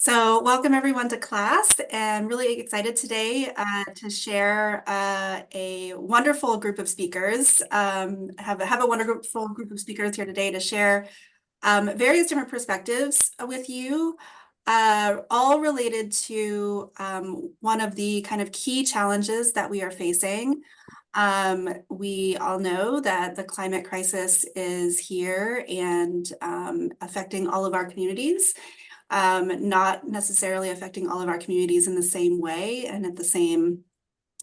So welcome everyone to class, and really excited today to share a wonderful group of speakers. Have a wonderful group of speakers here today to share various different perspectives with you, all related to one of the kind of key challenges that we are facing. We all know that the climate crisis is here and affecting all of our communities. Not necessarily affecting all of our communities in the same way and at the same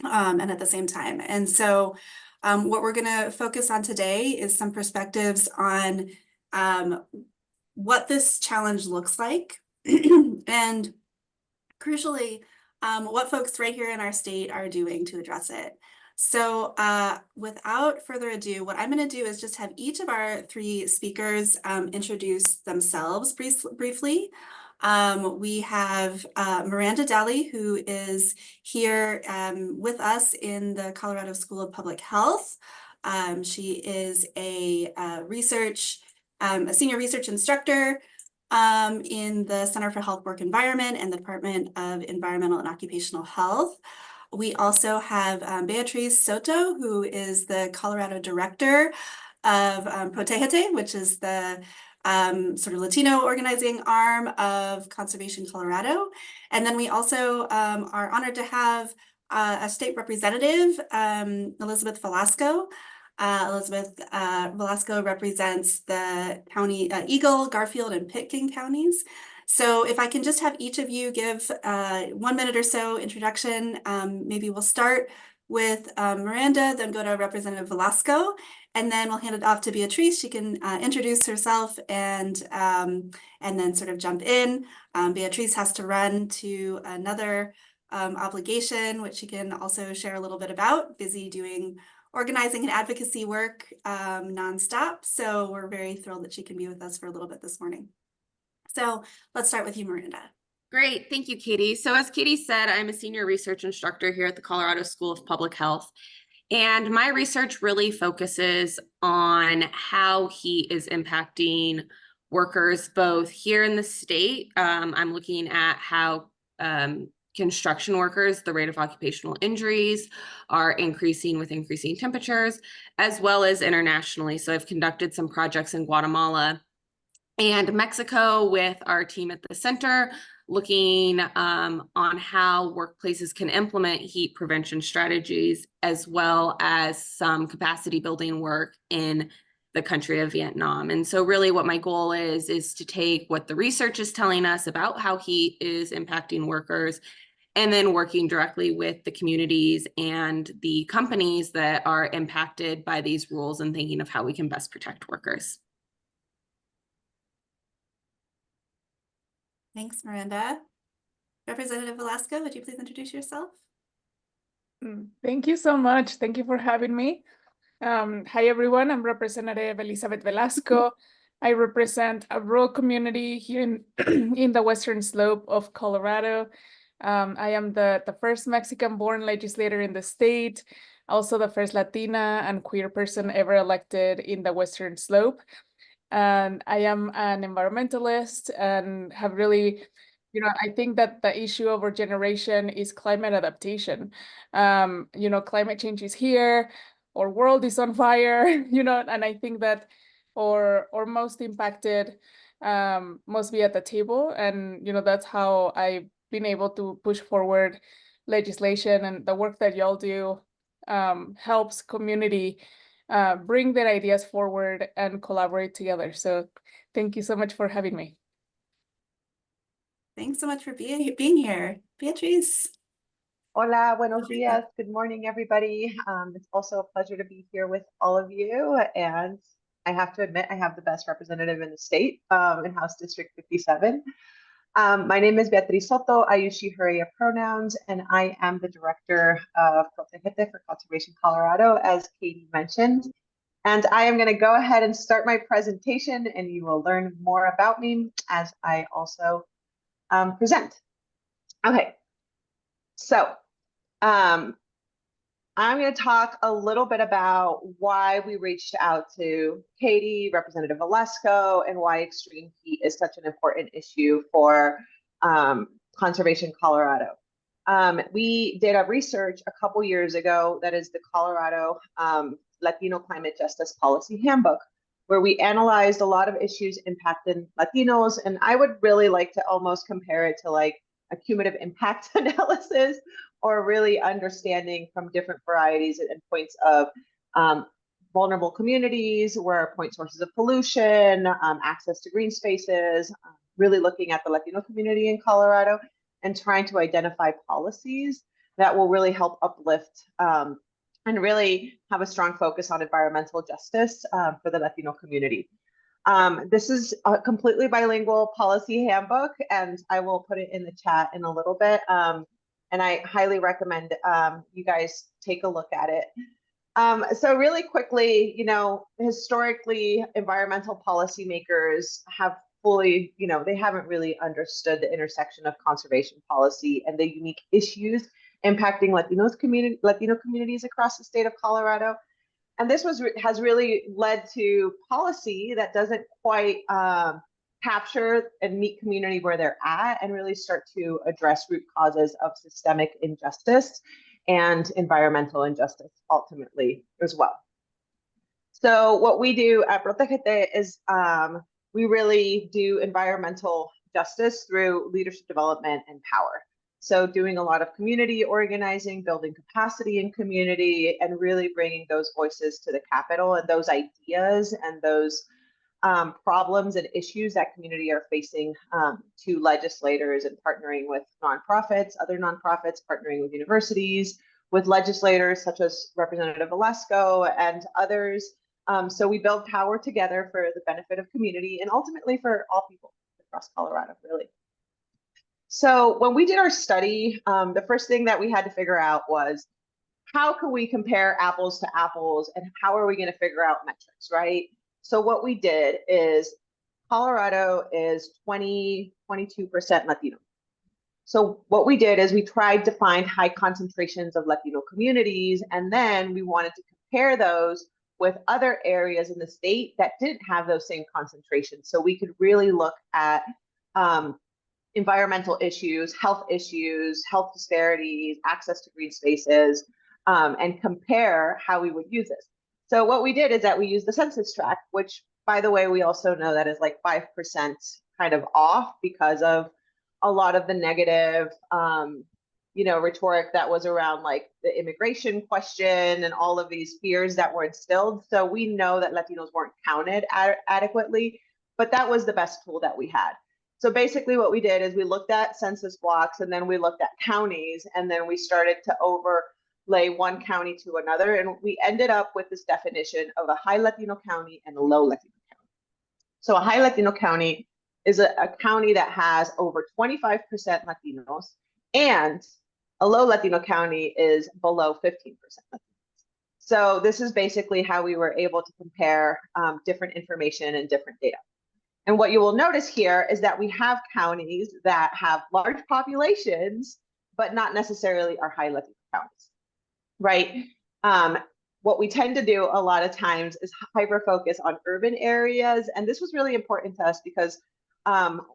time. And so what we're going to focus on today is some perspectives on what this challenge looks like and crucially, what folks right here in our state are doing to address it. So without further ado, what I'm going to do is just have each of our three speakers introduce themselves briefly. We have Miranda Daly, who is here with us in the Colorado School of Public Health. She is a senior research instructor in the Center for Health Work Environment and the Department of Environmental and Occupational Health. We also have Beatriz Soto, who is the Colorado Director of Protégete, which is the sort of Latino organizing arm of Conservation Colorado. And then we also are honored to have a state representative, Elizabeth Velasco. Elizabeth Velasco represents the county Eagle, Garfield, and Pitkin counties. So if I can just have each of you give 1 minute or so introduction, maybe we'll start with Miranda, then go to Representative Velasco, and then we'll hand it off to Beatriz. She can introduce herself and then sort of jump in. Beatriz has to run to another obligation, which she can also share a little bit about, busy doing organizing and advocacy work nonstop. So we're very thrilled that she can be with us for a little bit this morning. So let's start with you, Miranda. Great. Thank you, Katie. So as Katie said, I'm a senior research instructor here at the Colorado School of Public Health. And my research really focuses on how heat is impacting workers both here in the state. I'm looking at how construction workers, the rate of occupational injuries are increasing with increasing temperatures, as well as internationally. So I've conducted some projects in Guatemala and Mexico with our team at the center, looking on how workplaces can implement heat prevention strategies, as well as some capacity building work in the country of Vietnam. And so really what my goal is to take what the research is telling us about how heat is impacting workers, and then working directly with the communities and the companies that are impacted by these rules and thinking of how we can best protect workers. Thanks, Miranda. Representative Velasco, would you please introduce yourself? Thank you so much. Thank you for having me. Hi, everyone. I'm Representative Elizabeth Velasco. I represent a rural community here in the western slope of Colorado. I am the first Mexican-born legislator in the state, also the first Latina and queer person ever elected in the western slope. And I am an environmentalist and have really, I think that the issue of our generation is climate adaptation. Climate change is here, our world is on fire, and I think that our most impacted must be at the table. And, that's how I've been able to push forward legislation, and the work that y'all do helps community bring their ideas forward and collaborate together. So thank you so much for having me. Thanks so much for being here. Beatriz. Hola, buenos días. Good morning, everybody. It's also a pleasure to be here with all of you. And I have to admit, I have the best representative in the state in House District 57. My name is Beatriz Soto. I use she, her, ella pronouns, and I am the director of Protégete for Conservation Colorado, as Katie mentioned. And I am going to go ahead and start my presentation, and you will learn more about me as I also present. Okay, so I'm going to talk a little bit about why we reached out to Katie, Representative Velasco, and why extreme heat is such an important issue for Conservation Colorado. We did a research a couple years ago that is the Colorado Latino Climate Justice Policy Handbook, where we analyzed a lot of issues impacting Latinos. And I would really like to almost compare it to like a cumulative impact analysis, or really understanding from different varieties and points of vulnerable communities, where are point sources of pollution, access to green spaces, really looking at the Latino community in Colorado and trying to identify policies that will really help uplift and really have a strong focus on environmental justice for the Latino community. This is a completely bilingual policy handbook, and I will put it in the chat in a little bit. And I highly recommend you guys take a look at it. So really quickly, you know, historically, environmental policymakers have fully, you know, they haven't really understood the intersection of conservation policy and the unique issues impacting Latino communities across the state of Colorado. And this has really led to policy that doesn't quite capture and meet community where they're at, and really start to address root causes of systemic injustice and environmental injustice ultimately as well. So what we do at Protégete is we really do environmental justice through leadership development and power. So doing a lot of community organizing, building capacity in community, and really bringing those voices to the Capitol, and those ideas and those problems and issues that community are facing to legislators, and partnering with nonprofits, other nonprofits, partnering with universities, with legislators such as Representative Velasco and others. So we build power together for the benefit of community, and ultimately for all people across Colorado, really. So when we did our study, the first thing that we had to figure out was, how can we compare apples to apples, and how are we going to figure out metrics, right? So what we did is, Colorado is 22% Latino. So what we did is we tried to find high concentrations of Latino communities, and then we wanted to compare those with other areas in the state that didn't have those same concentrations. So we could really look at environmental issues, health disparities, access to green spaces, and compare how we would use this. So what we did is that we used the census tract, which, by the way, we also know that is like 5% kind of off because of a lot of the negative, you know, rhetoric that was around like the immigration question and all of these fears that were instilled. So we know that Latinos weren't counted adequately, but that was the best tool that we had. So basically what we did is we looked at census blocks, and then we looked at counties, and then we started to overlay one county to another. And we ended up with this definition of a high Latino county and a low Latino county. So a high Latino county is a county that has over 25% Latinos, and a low Latino county is below 15% Latinos. So this is basically how we were able to compare different information and different data. And what you will notice here is that we have counties that have large populations, but not necessarily are high Latino counties, right? What we tend to do a lot of times is hyper focus on urban areas. And this was really important to us because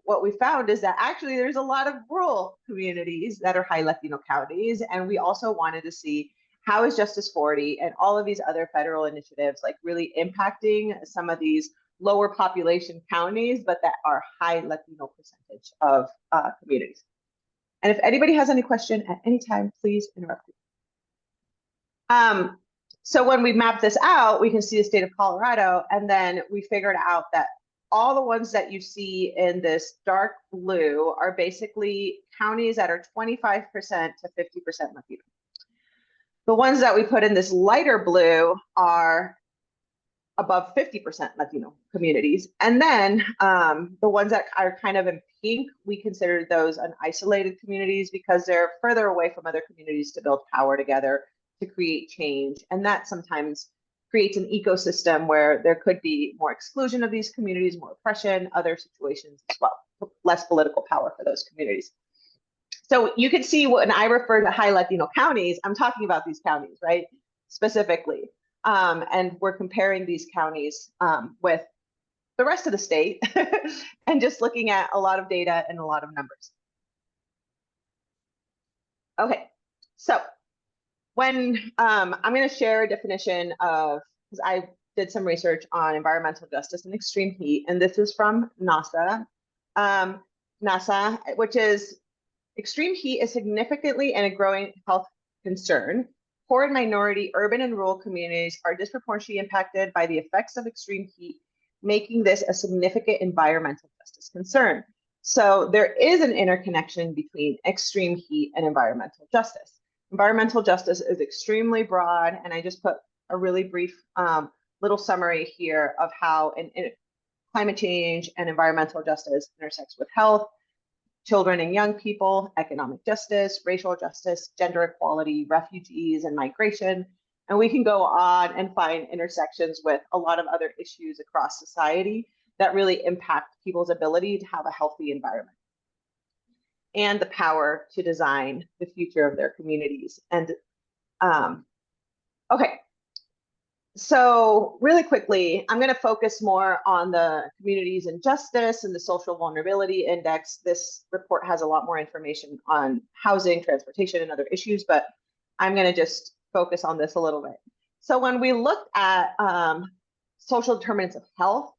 what we found is that actually there's a lot of rural communities that are high Latino counties. And we also wanted to see, how is Justice 40 and all of these other federal initiatives like really impacting some of these lower population counties, but that are high Latino percentage of communities. And if anybody has any question at any time, please interrupt me. So when we map this out, we can see the state of Colorado, and then we figured out that all the ones that you see in this dark blue are basically counties that are 25% to 50% Latino. The ones that we put in this lighter blue are above 50% Latino communities. And then the ones that are kind of in pink, we consider those isolated communities because they're further away from other communities to build power together to create change. And that sometimes creates an ecosystem where there could be more exclusion of these communities, more oppression, other situations as well, less political power for those communities. So you can see when I refer to high Latino counties, I'm talking about these counties, right? Specifically. And we're comparing these counties with the rest of the state and just looking at a lot of data and a lot of numbers. Okay, so when I'm going to share a definition of, because I did some research on environmental justice and extreme heat, and this is from NASA. NASA, which is extreme heat is significantly and a growing health concern. Poor and minority urban and rural communities are disproportionately impacted by the effects of extreme heat, making this a significant environmental justice concern. So there is an interconnection between extreme heat and environmental justice. Environmental justice is extremely broad, and I just put a really brief little summary here of how climate change and environmental justice intersects with health, children and young people, economic justice, racial justice, gender equality, refugees, and migration. And we can go on and find intersections with a lot of other issues across society that really impact people's ability to have a healthy environment and the power to design the future of their communities. And okay, so really quickly, I'm going to focus more on the communities and justice and the social vulnerability index. This report has a lot more information on housing, transportation, and other issues, but I'm going to just focus on this a little bit. So when we looked at social determinants of health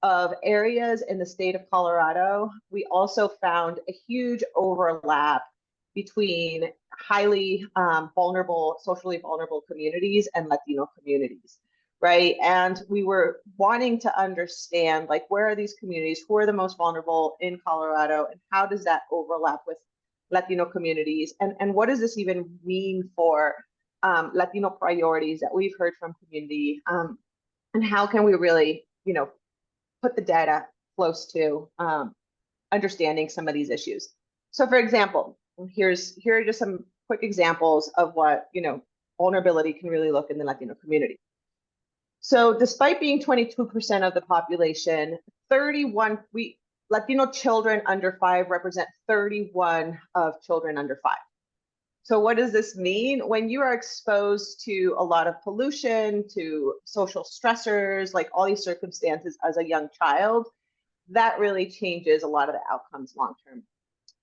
of areas in the state of Colorado, we also found a huge overlap between highly vulnerable, socially vulnerable communities and Latino communities, right? And we were wanting to understand, like, where are these communities? Who are the most vulnerable in Colorado? And how does that overlap with Latino communities? And what does this even mean for Latino priorities that we've heard from community? And how can we really, put the data close to understanding some of these issues? So for example, here are just some quick examples of what vulnerability can really look in the Latino community. So despite being 22% of the population, Latino children under 5 represent 31 of children under 5. So what does this mean? When you are exposed to a lot of pollution, to social stressors, like all these circumstances as a young child, that really changes a lot of the outcomes long-term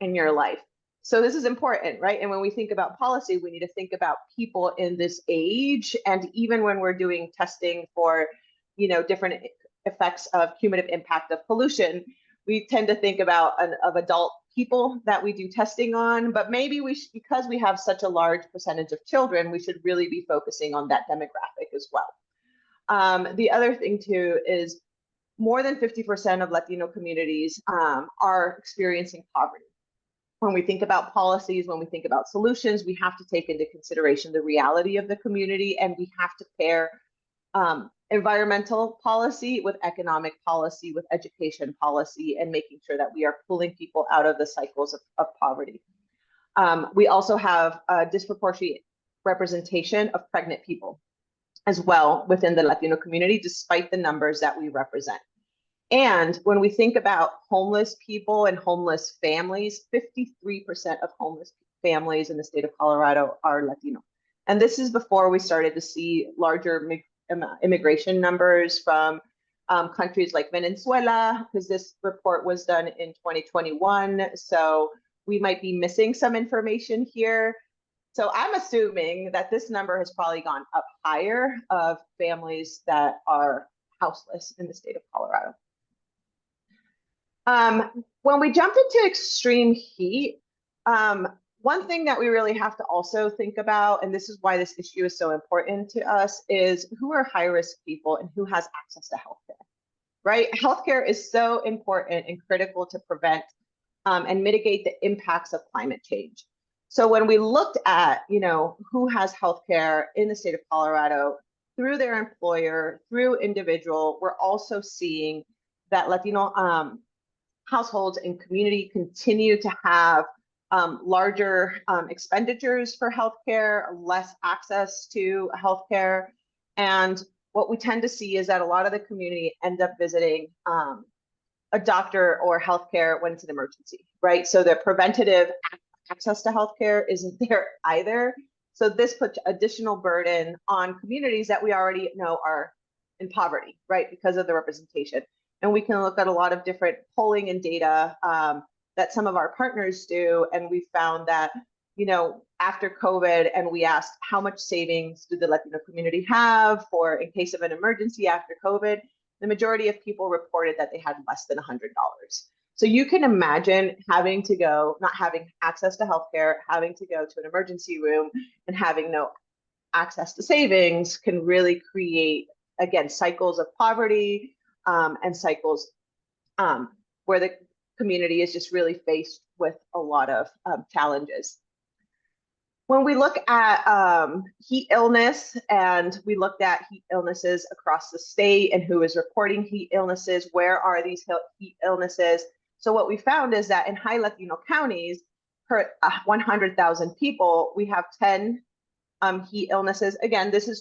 in your life. So this is important, right? And when we think about policy, we need to think about people in this age. And even when we're doing testing for, different effects of cumulative impact of pollution, we tend to think about of adult people that we do testing on, but maybe because we have such a large percentage of children, we should really be focusing on that demographic as well. The other thing too is more than 50% of Latino communities are experiencing poverty. When we think about policies, when we think about solutions, we have to take into consideration the reality of the community, and we have to pair environmental policy with economic policy, with education policy, and making sure that we are pulling people out of the cycles of poverty. We also have a disproportionate representation of pregnant people as well within the Latino community, despite the numbers that we represent. And when we think about homeless people and homeless families, 53% of homeless families in the state of Colorado are Latino. And this is before we started to see larger immigration numbers from countries like Venezuela, because this report was done in 2021. So we might be missing some information here. So I'm assuming that this number has probably gone up higher of families that are houseless in the state of Colorado. When we jump into extreme heat, one thing that we really have to also think about, and this is why this issue is so important to us, is who are high-risk people and who has access to healthcare, right? Healthcare is so important and critical to prevent and mitigate the impacts of climate change. So when we looked at, who has healthcare in the state of Colorado through their employer, through individual, we're also seeing that Latino households and community continue to have larger expenditures for healthcare, less access to healthcare. And what we tend to see is that a lot of the community end up visiting a doctor or healthcare when it's an emergency, right? So the preventative access to healthcare isn't there either. So this puts additional burden on communities that we already know are in poverty, right? Because of the representation. And we can look at a lot of different polling and data that some of our partners do. And we found that after COVID, and we asked how much savings do the Latino community have for in case of an emergency after COVID, the majority of people reported that they had less than $100. So you can imagine having to go, not having access to healthcare, having to go to an emergency room and having no access to savings can really create, again, cycles of poverty and cycles where the community is just really faced with a lot of challenges. When we look at heat illness, and we looked at heat illnesses across the state and who is reporting heat illnesses, where are these heat illnesses? So what we found is that in high Latino counties, per 100,000 people, we have 10 heat illnesses. Again, this is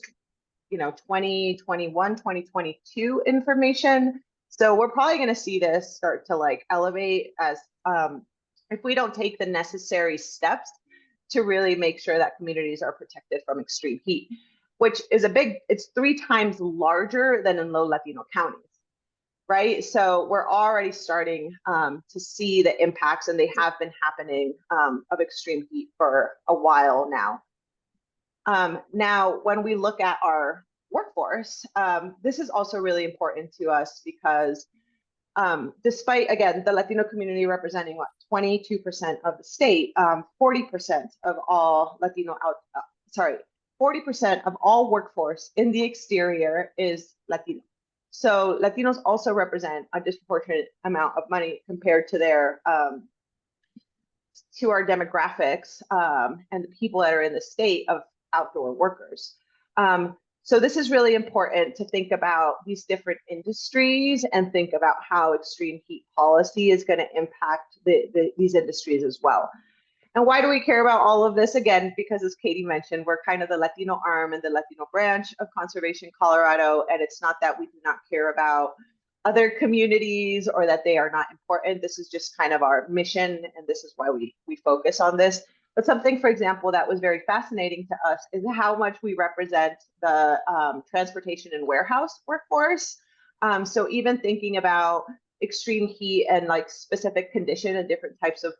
2021, 2022 information. So we're probably going to see this start to like elevate as if we don't take the necessary steps to really make sure that communities are protected from extreme heat, which is it's 3 times larger than in low Latino counties, right? So we're already starting to see the impacts, and they have been happening of extreme heat for a while now. Now, when we look at our workforce, this is also really important to us because despite, again, the Latino community representing 22% of the state, 40% of all 40% of all workforce in the exterior is Latino. So Latinos also represent a disproportionate amount of money compared to their to our demographics and the people that are in the state of outdoor workers. So this is really important to think about these different industries and think about how extreme heat policy is going to impact these industries as well. And why do we care about all of this? Again, because as Katie mentioned, we're kind of the Latino arm and the Latino branch of Conservation Colorado, and it's not that we do not care about other communities or that they are not important. This is just kind of our mission, and this is why we focus on this. But something, for example, that was very fascinating to us is how much we represent the transportation and warehouse workforce. So even thinking about extreme heat and like specific condition and different types of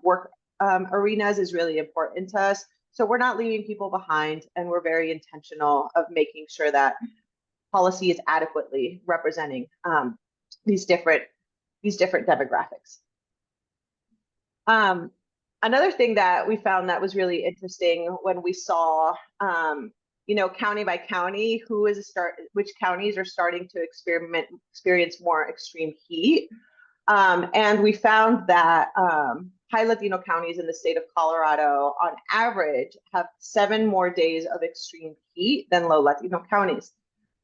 work arenas is really important to us. So we're not leaving people behind, and we're very intentional of making sure that policy is adequately representing these different demographics. Another thing that we found that was really interesting when we saw, county by county, which counties are starting to experience more extreme heat. And we found that high Latino counties in the state of Colorado, on average, have 7 more days of extreme heat than low Latino counties.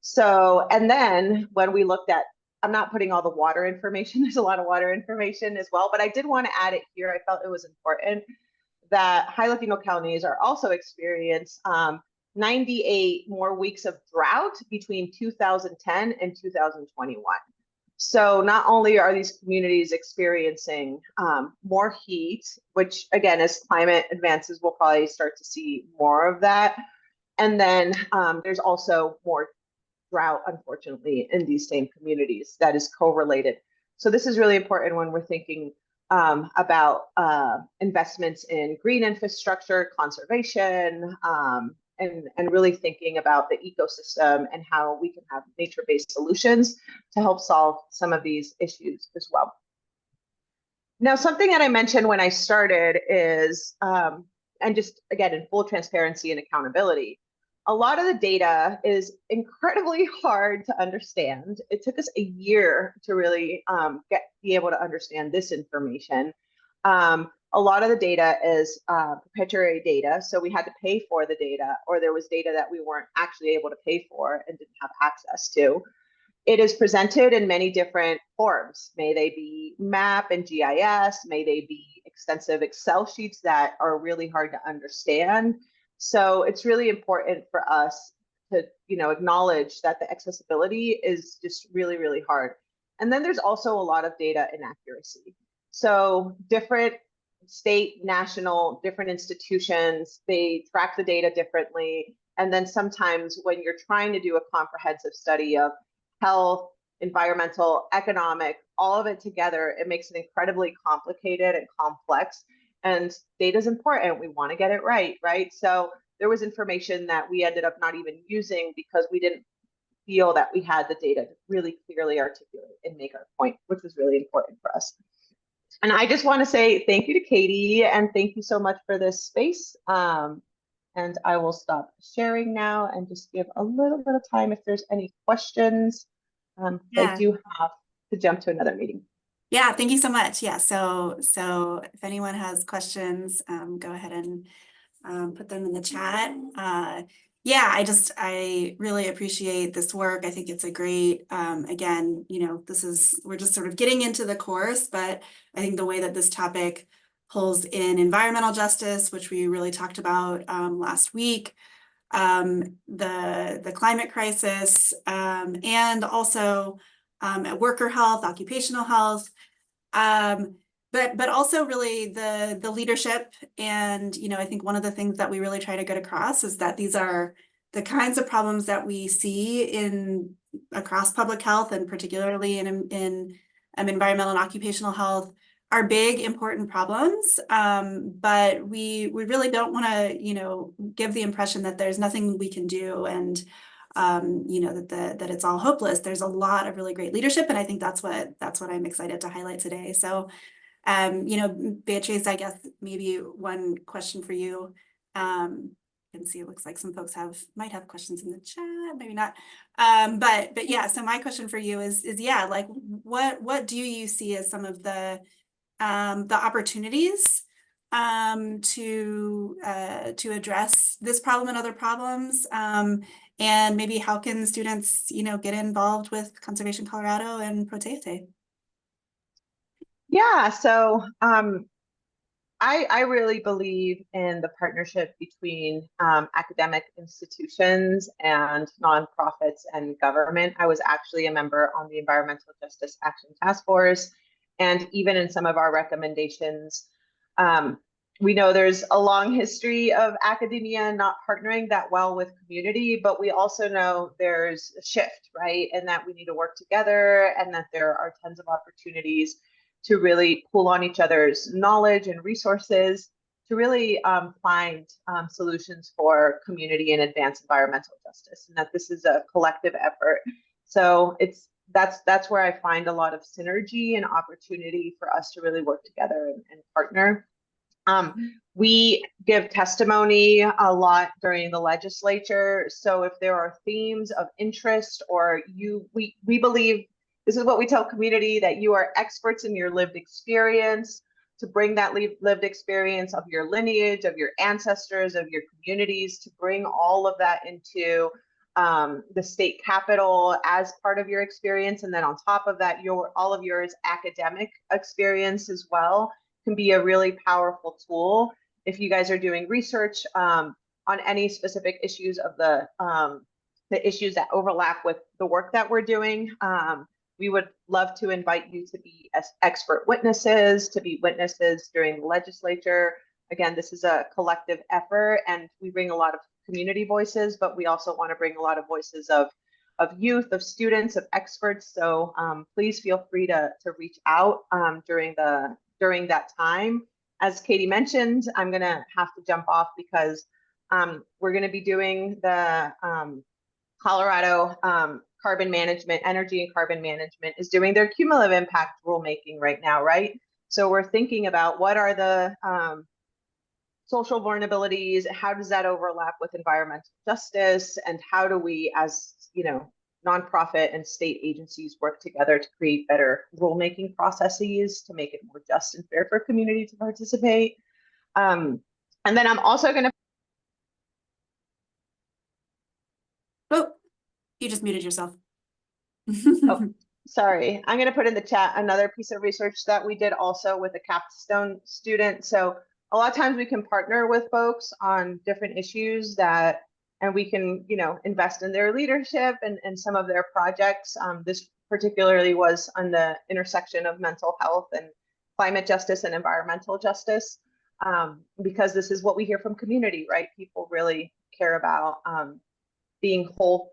So, and then when we looked at, I'm not putting all the water information, there's a lot of water information as well, but I did want to add it here. I felt it was important that high Latino counties are also experience 98 more weeks of drought between 2010 and 2021. So not only are these communities experiencing more heat, which again, as climate advances, we'll probably start to see more of that. And then there's also more drought, unfortunately, in these same communities that is correlated. So this is really important when we're thinking about investments in green infrastructure, conservation, and really thinking about the ecosystem and how we can have nature-based solutions to help solve some of these issues as well. Now, something that I mentioned when I started is, and just again, in full transparency and accountability, a lot of the data is incredibly hard to understand. It took us a year to really be able to understand this information. A lot of the data is proprietary data, so we had to pay for the data, or there was data that we weren't actually able to pay for and didn't have access to. It is presented in many different forms. May they be map and GIS, may they be extensive Excel sheets that are really hard to understand. So it's really important for us to, acknowledge that the accessibility is just really, really hard. And then there's also a lot of data inaccuracy. So different state, national, different institutions, they track the data differently. And then sometimes when you're trying to do a comprehensive study of health, environmental, economic, all of it together, it makes it incredibly complicated and complex. and data is important. We want to get it right, right? So there was information that we ended up not even using because we didn't feel that we had the data to really clearly articulate and make our point, which was really important for us. And I just want to say thank you to Katie, and thank you so much for this space. And I will stop sharing now and just give a little bit of time if there's any questions. I do have to jump to another meeting. Yeah, thank you so much. Yeah, so if anyone has questions, go ahead and put them in the chat. Yeah, I really appreciate this work. I think it's a great, again, you know, we're just sort of getting into the course, but I think the way that this topic pulls in environmental justice, which we really talked about last week, the climate crisis, and also worker health, occupational health, but also really the leadership. And, you know, I think one of the things that we really try to get across is that these are the kinds of problems that we see across public health, and particularly in environmental and occupational health, are big, important problems. But we really don't want to, you know, give the impression that there's nothing we can do, and you know, that it's all hopeless. There's a lot of really great leadership, and I think that's what I'm excited to highlight today. So, you know, Beatrice, I guess maybe one question for you. You can see it looks like some folks might have questions in the chat, maybe not. But yeah, so my question for you is yeah, like what do you see as some of the opportunities to address this problem and other problems, and maybe how can students, you know, get involved with Conservation Colorado and Proteste? Yeah, so I really believe in the partnership between academic institutions and nonprofits and government. I was actually a member on the Environmental Justice Action Task Force, and even in some of our recommendations, we know there's a long history of academia not partnering that well with community, but we also know there's a shift, right? And that we need to work together, and that there are tons of opportunities to really pull on each other's knowledge and resources to really find solutions for community and advance environmental justice, and that this is a collective effort. So that's where I find a lot of synergy and opportunity for us to really work together and partner. We give testimony a lot during the legislature. So if there are themes of interest, or we believe, this is what we tell community, that you are experts in your lived experience, to bring that lived experience of your lineage, of your ancestors, of your communities, to bring all of that into the state capitol as part of your experience. And then on top of that, all of yours academic experience as well can be a really powerful tool if you guys are doing research on any specific issues of the issues that overlap with the work that we're doing. We would love to invite you to be as expert witnesses, to be witnesses during the legislature. Again, this is a collective effort, and we bring a lot of community voices, but we also want to bring a lot of voices of youth, of students, of experts. So please feel free to reach out during that time. As Katie mentioned, I'm going to have to jump off because we're going to be doing the Colorado Carbon Management, Energy and Carbon Management is doing their cumulative impact rulemaking right now, right? So we're thinking about what are the social vulnerabilities, how does that overlap with environmental justice, and how do we, as you know, nonprofit and state agencies, work together to create better rulemaking processes to make it more just and fair for community to participate. And then I'm also going to. Oh, you just muted yourself. Oh, sorry. I'm going to put in the chat another piece of research that we did also with a capstone student. So a lot of times we can partner with folks on different issues and we can, you know, invest in their leadership and some of their projects. This particularly was on the intersection of mental health and climate justice and environmental justice, because this is what we hear from community, right? People really care about being whole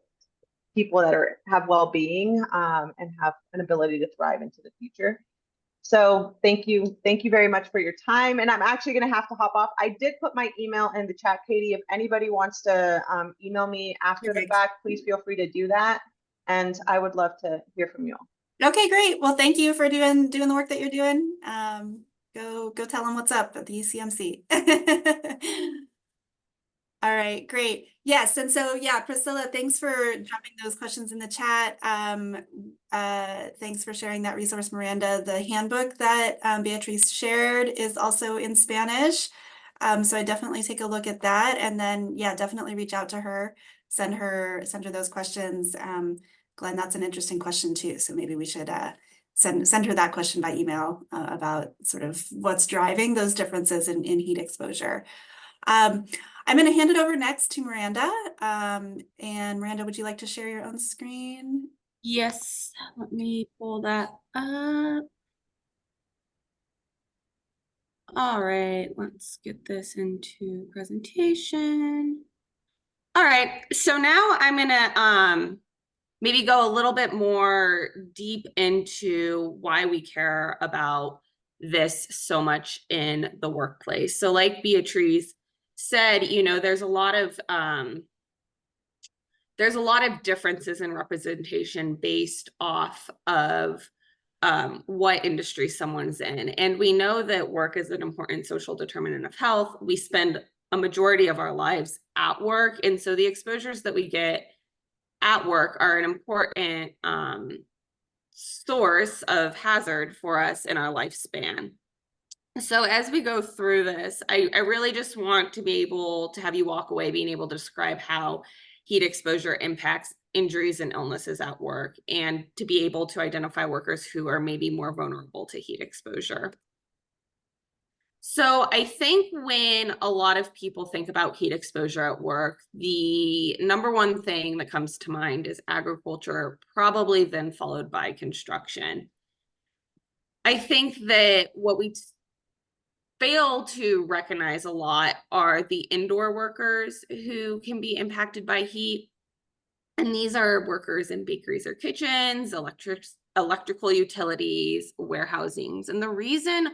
people that have well-being and have an ability to thrive into the future. So thank you very much for your time. And I'm actually going to have to hop off. I did put my email in the chat, Katie. If anybody wants to email me after the fact, please feel free to do that. And I would love to hear from you all. Okay, great. Well, thank you for doing the work that you're doing. Go tell them what's up at the UCMC. All right, great. Yes, and so yeah, Priscilla, thanks for dropping those questions in the chat. Thanks for sharing that resource, Miranda. The handbook that Beatrice shared is also in Spanish. So I definitely take a look at that, and then yeah, definitely reach out to her, send her those questions. Glenn, that's an interesting question too. So maybe we should send her that question by email about sort of what's driving those differences in heat exposure. I'm going to hand it over next to Miranda. And Miranda, would you like to share your own screen? Yes, let me pull that up. All right, let's get this into presentation. All right, so now I'm gonna maybe go a little bit more deep into why we care about this so much in the workplace. So like Beatrice said, you know, there's a lot of differences in representation based off of what industry someone's in. And we know that work is an important social determinant of health. We spend a majority of our lives at work. And so the exposures that we get at work are an important source of hazard for us in our lifespan. So as we go through this, I really just want to be able to have you walk away being able to describe how heat exposure impacts injuries and illnesses at work, and to be able to identify workers who are maybe more vulnerable to heat exposure. So I think when a lot of people think about heat exposure at work, the number one thing that comes to mind is agriculture, probably then followed by construction. I think that what we fail to recognize a lot are the indoor workers who can be impacted by heat. And these are workers in bakeries or kitchens, electrical utilities, warehousings. And the reason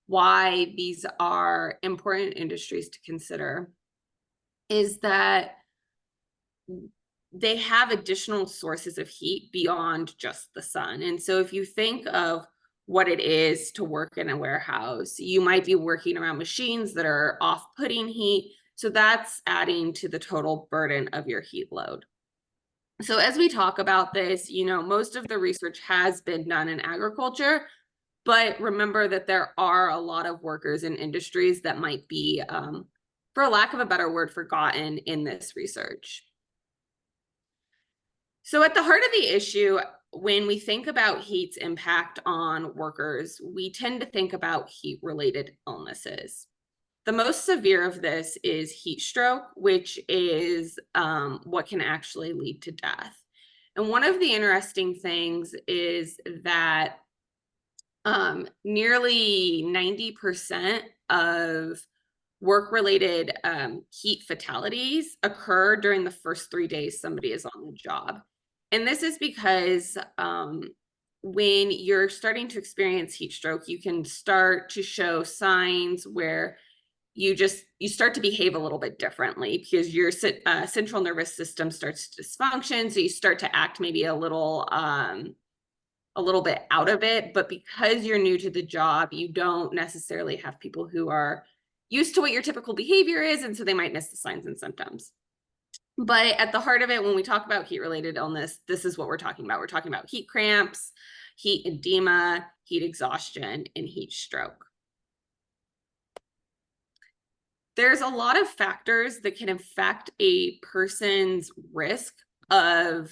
why these are important industries to consider is that they have additional sources of heat beyond just the sun. And so if you think of what it is to work in a warehouse, you might be working around machines that are off-putting heat. So that's adding to the total burden of your heat load. So as we talk about this, you know, most of the research has been done in agriculture, but remember that there are a lot of workers in industries that might be, for lack of a better word, forgotten in this research. So at the heart of the issue, when we think about heat's impact on workers, we tend to think about heat-related illnesses. The most severe of this is heat stroke, which is what can actually lead to death. And one of the interesting things is that nearly 90% of work-related heat fatalities occur during the first 3 days somebody is on the job. And this is because when you're starting to experience heat stroke, you can start to show signs where you start to behave a little bit differently because your central nervous system starts to dysfunction. So you start to act maybe a little bit out of it, but because you're new to the job, you don't necessarily have people who are used to what your typical behavior is, and so they might miss the signs and symptoms. But at the heart of it, when we talk about heat-related illness, this is what we're talking about. We're talking about heat cramps, heat edema, heat exhaustion, and heat stroke. There's a lot of factors that can affect a person's risk of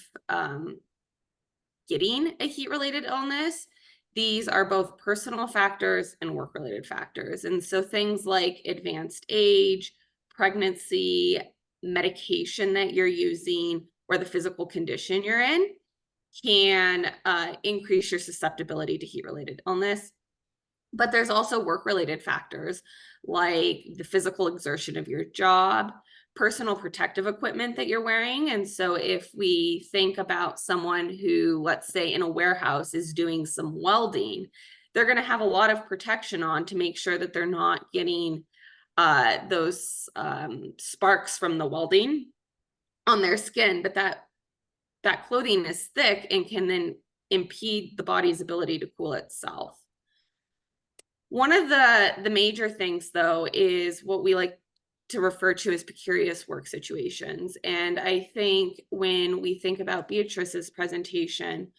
getting a heat-related illness. These are both personal factors and work-related factors. And so things like advanced age, pregnancy, medication that you're using, or the physical condition you're in can increase your susceptibility to heat-related illness. But there's also work-related factors like the physical exertion of your job, personal protective equipment that you're wearing. And so if we think about someone who, let's say in a warehouse, is doing some welding, they're going to have a lot of protection on to make sure that they're not getting those sparks from the welding on their skin, but that clothing is thick and can then impede the body's ability to cool itself. One of the major things, though, is what we like to refer to as precarious work situations. And I think when we think about Beatrice's presentation,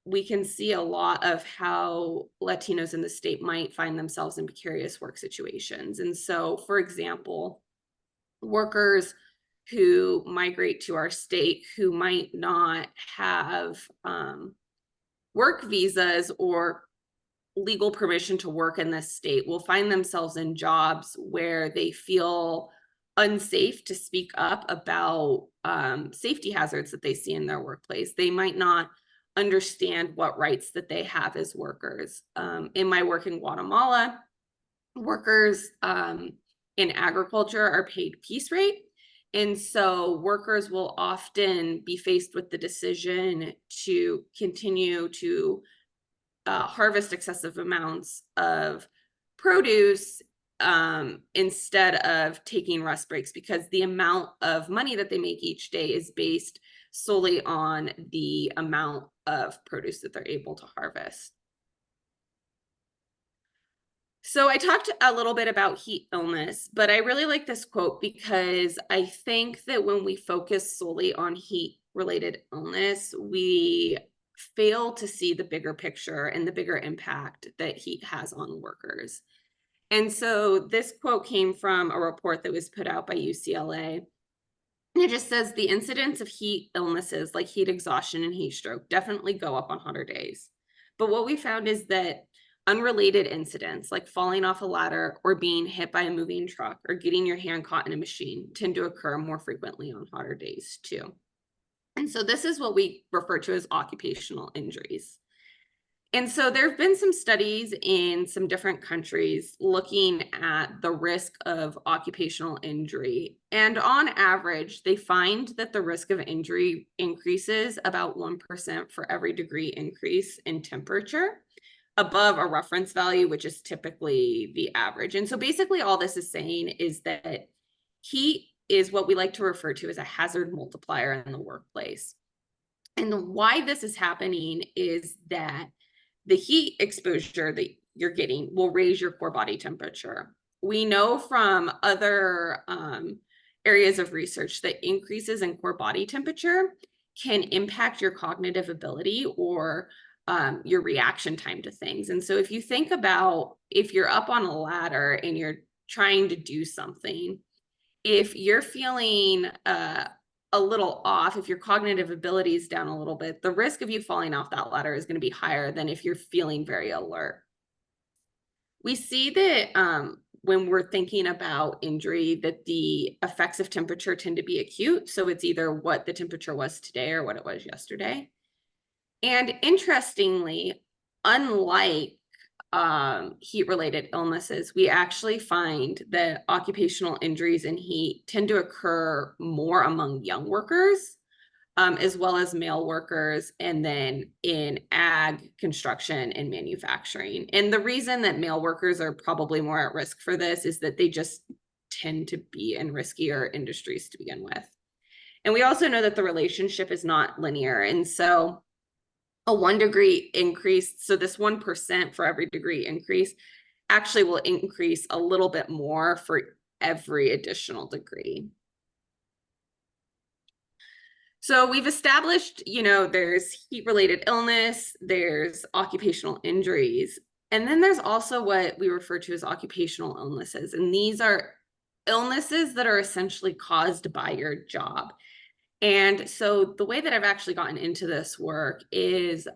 we can see a lot of how Latinos in the state might find themselves in precarious work situations. And so, for example, workers who migrate to our state who might not have work visas or legal permission to work in this state will find themselves in jobs where they feel unsafe to speak up about safety hazards that they see in their workplace. They might not understand what rights that they have as workers. In my work in Guatemala, workers in agriculture are paid piece rate. And so workers will often be faced with the decision to continue to harvest excessive amounts of produce instead of taking rest breaks, because the amount of money that they make each day is based solely on the amount of produce that they're able to harvest. So I talked a little bit about heat illness, but I really like this quote because I think that when we focus solely on heat-related illness, we fail to see the bigger picture and the bigger impact that heat has on workers. And so this quote came from a report that was put out by UCLA. And it just says the incidence of heat illnesses like heat exhaustion and heat stroke definitely go up on hotter days. But what we found is that unrelated incidents like falling off a ladder or being hit by a moving truck or getting your hand caught in a machine tend to occur more frequently on hotter days too. And so this is what we refer to as occupational injuries. And so there have been some studies in some different countries looking at the risk of occupational injury. And on average, they find that the risk of injury increases about 1% for every degree increase in temperature above a reference value, which is typically the average. And so basically all this is saying is that heat is what we like to refer to as a hazard multiplier in the workplace. And why this is happening is that the heat exposure that you're getting will raise your core body temperature. We know from other areas of research that increases in core body temperature can impact your cognitive ability or your reaction time to things. And so if you think about if you're up on a ladder and you're trying to do something, if you're feeling a little off, if your cognitive ability is down a little bit, the risk of you falling off that ladder is going to be higher than if you're feeling very alert. We see that when we're thinking about injury, that the effects of temperature tend to be acute. So it's either what the temperature was today or what it was yesterday. And interestingly, unlike heat-related illnesses, we actually find that occupational injuries in heat tend to occur more among young workers, as well as male workers, and then in ag, construction, and manufacturing. And the reason that male workers are probably more at risk for this is that they just tend to be in riskier industries to begin with. And we also know that the relationship is not linear. And so a 1 degree increase, so this 1% for every degree increase actually will increase a little bit more for every additional degree. So we've established, there's heat-related illness, there's occupational injuries, and then there's also what we refer to as occupational illnesses. And these are illnesses that are essentially caused by your job. And so the way that I've actually gotten into this work is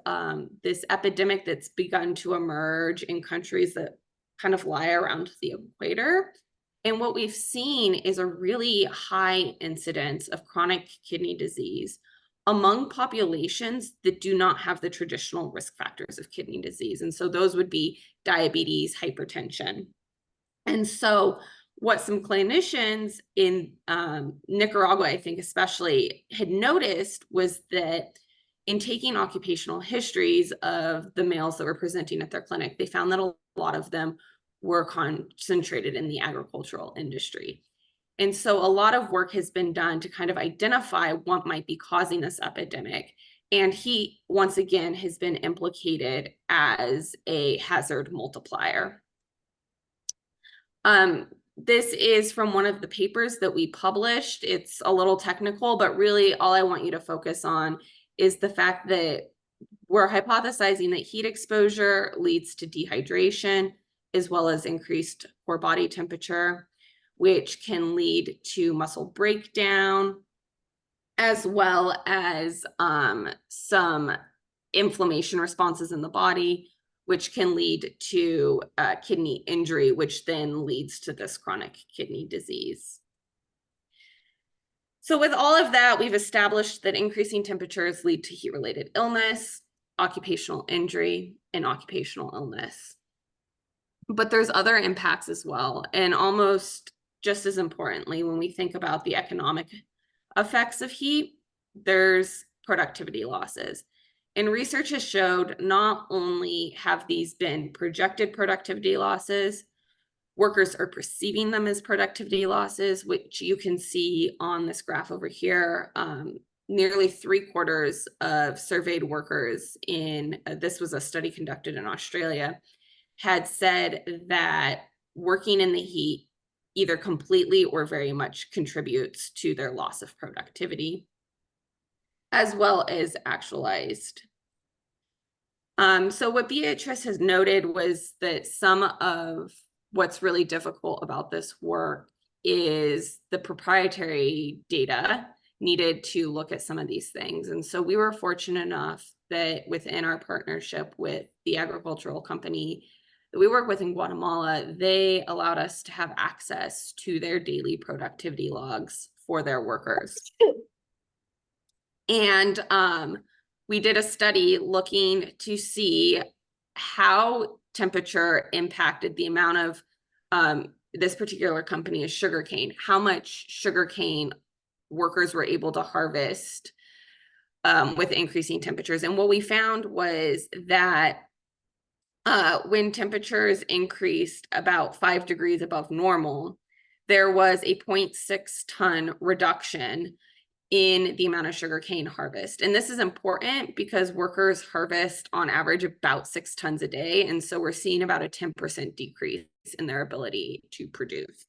this epidemic that's begun to emerge in countries that kind of lie around the equator. And what we've seen is a really high incidence of chronic kidney disease among populations that do not have the traditional risk factors of kidney disease. And so those would be diabetes, hypertension. And so what some clinicians in Nicaragua, I think especially, had noticed was that in taking occupational histories of the males that were presenting at their clinic, they found that a lot of them were concentrated in the agricultural industry. And so a lot of work has been done to kind of identify what might be causing this epidemic. And heat, once again, has been implicated as a hazard multiplier. This is from one of the papers that we published. It's a little technical, but really all I want you to focus on is the fact that we're hypothesizing that heat exposure leads to dehydration as well as increased core body temperature, which can lead to muscle breakdown, as well as some inflammation responses in the body, which can lead to kidney injury, which then leads to this chronic kidney disease. So with all of that, we've established that increasing temperatures lead to heat-related illness, occupational injury, and occupational illness. But there's other impacts as well. And almost just as importantly, when we think about the economic effects of heat, there's productivity losses. And research has showed not only have these been projected productivity losses, workers are perceiving them as productivity losses, which you can see on this graph over here. Nearly 3/4 of surveyed workers in, this was a study conducted in Australia, had said that working in the heat either completely or very much contributes to their loss of productivity, as well as actualized. So what Beatrice has noted was that some of what's really difficult about this work is the proprietary data needed to look at some of these things. And so we were fortunate enough that within our partnership with the agricultural company that we work with in Guatemala, they allowed us to have access to their daily productivity logs for their workers. And we did a study looking to see how temperature impacted the amount of, this particular company is sugarcane, how much sugarcane workers were able to harvest with increasing temperatures. And what we found was that when temperatures increased about 5 degrees above normal, there was a 0.6 ton reduction in the amount of sugarcane harvest. And this is important because workers harvest on average about 6 tons a day. And so we're seeing about a 10% decrease in their ability to produce.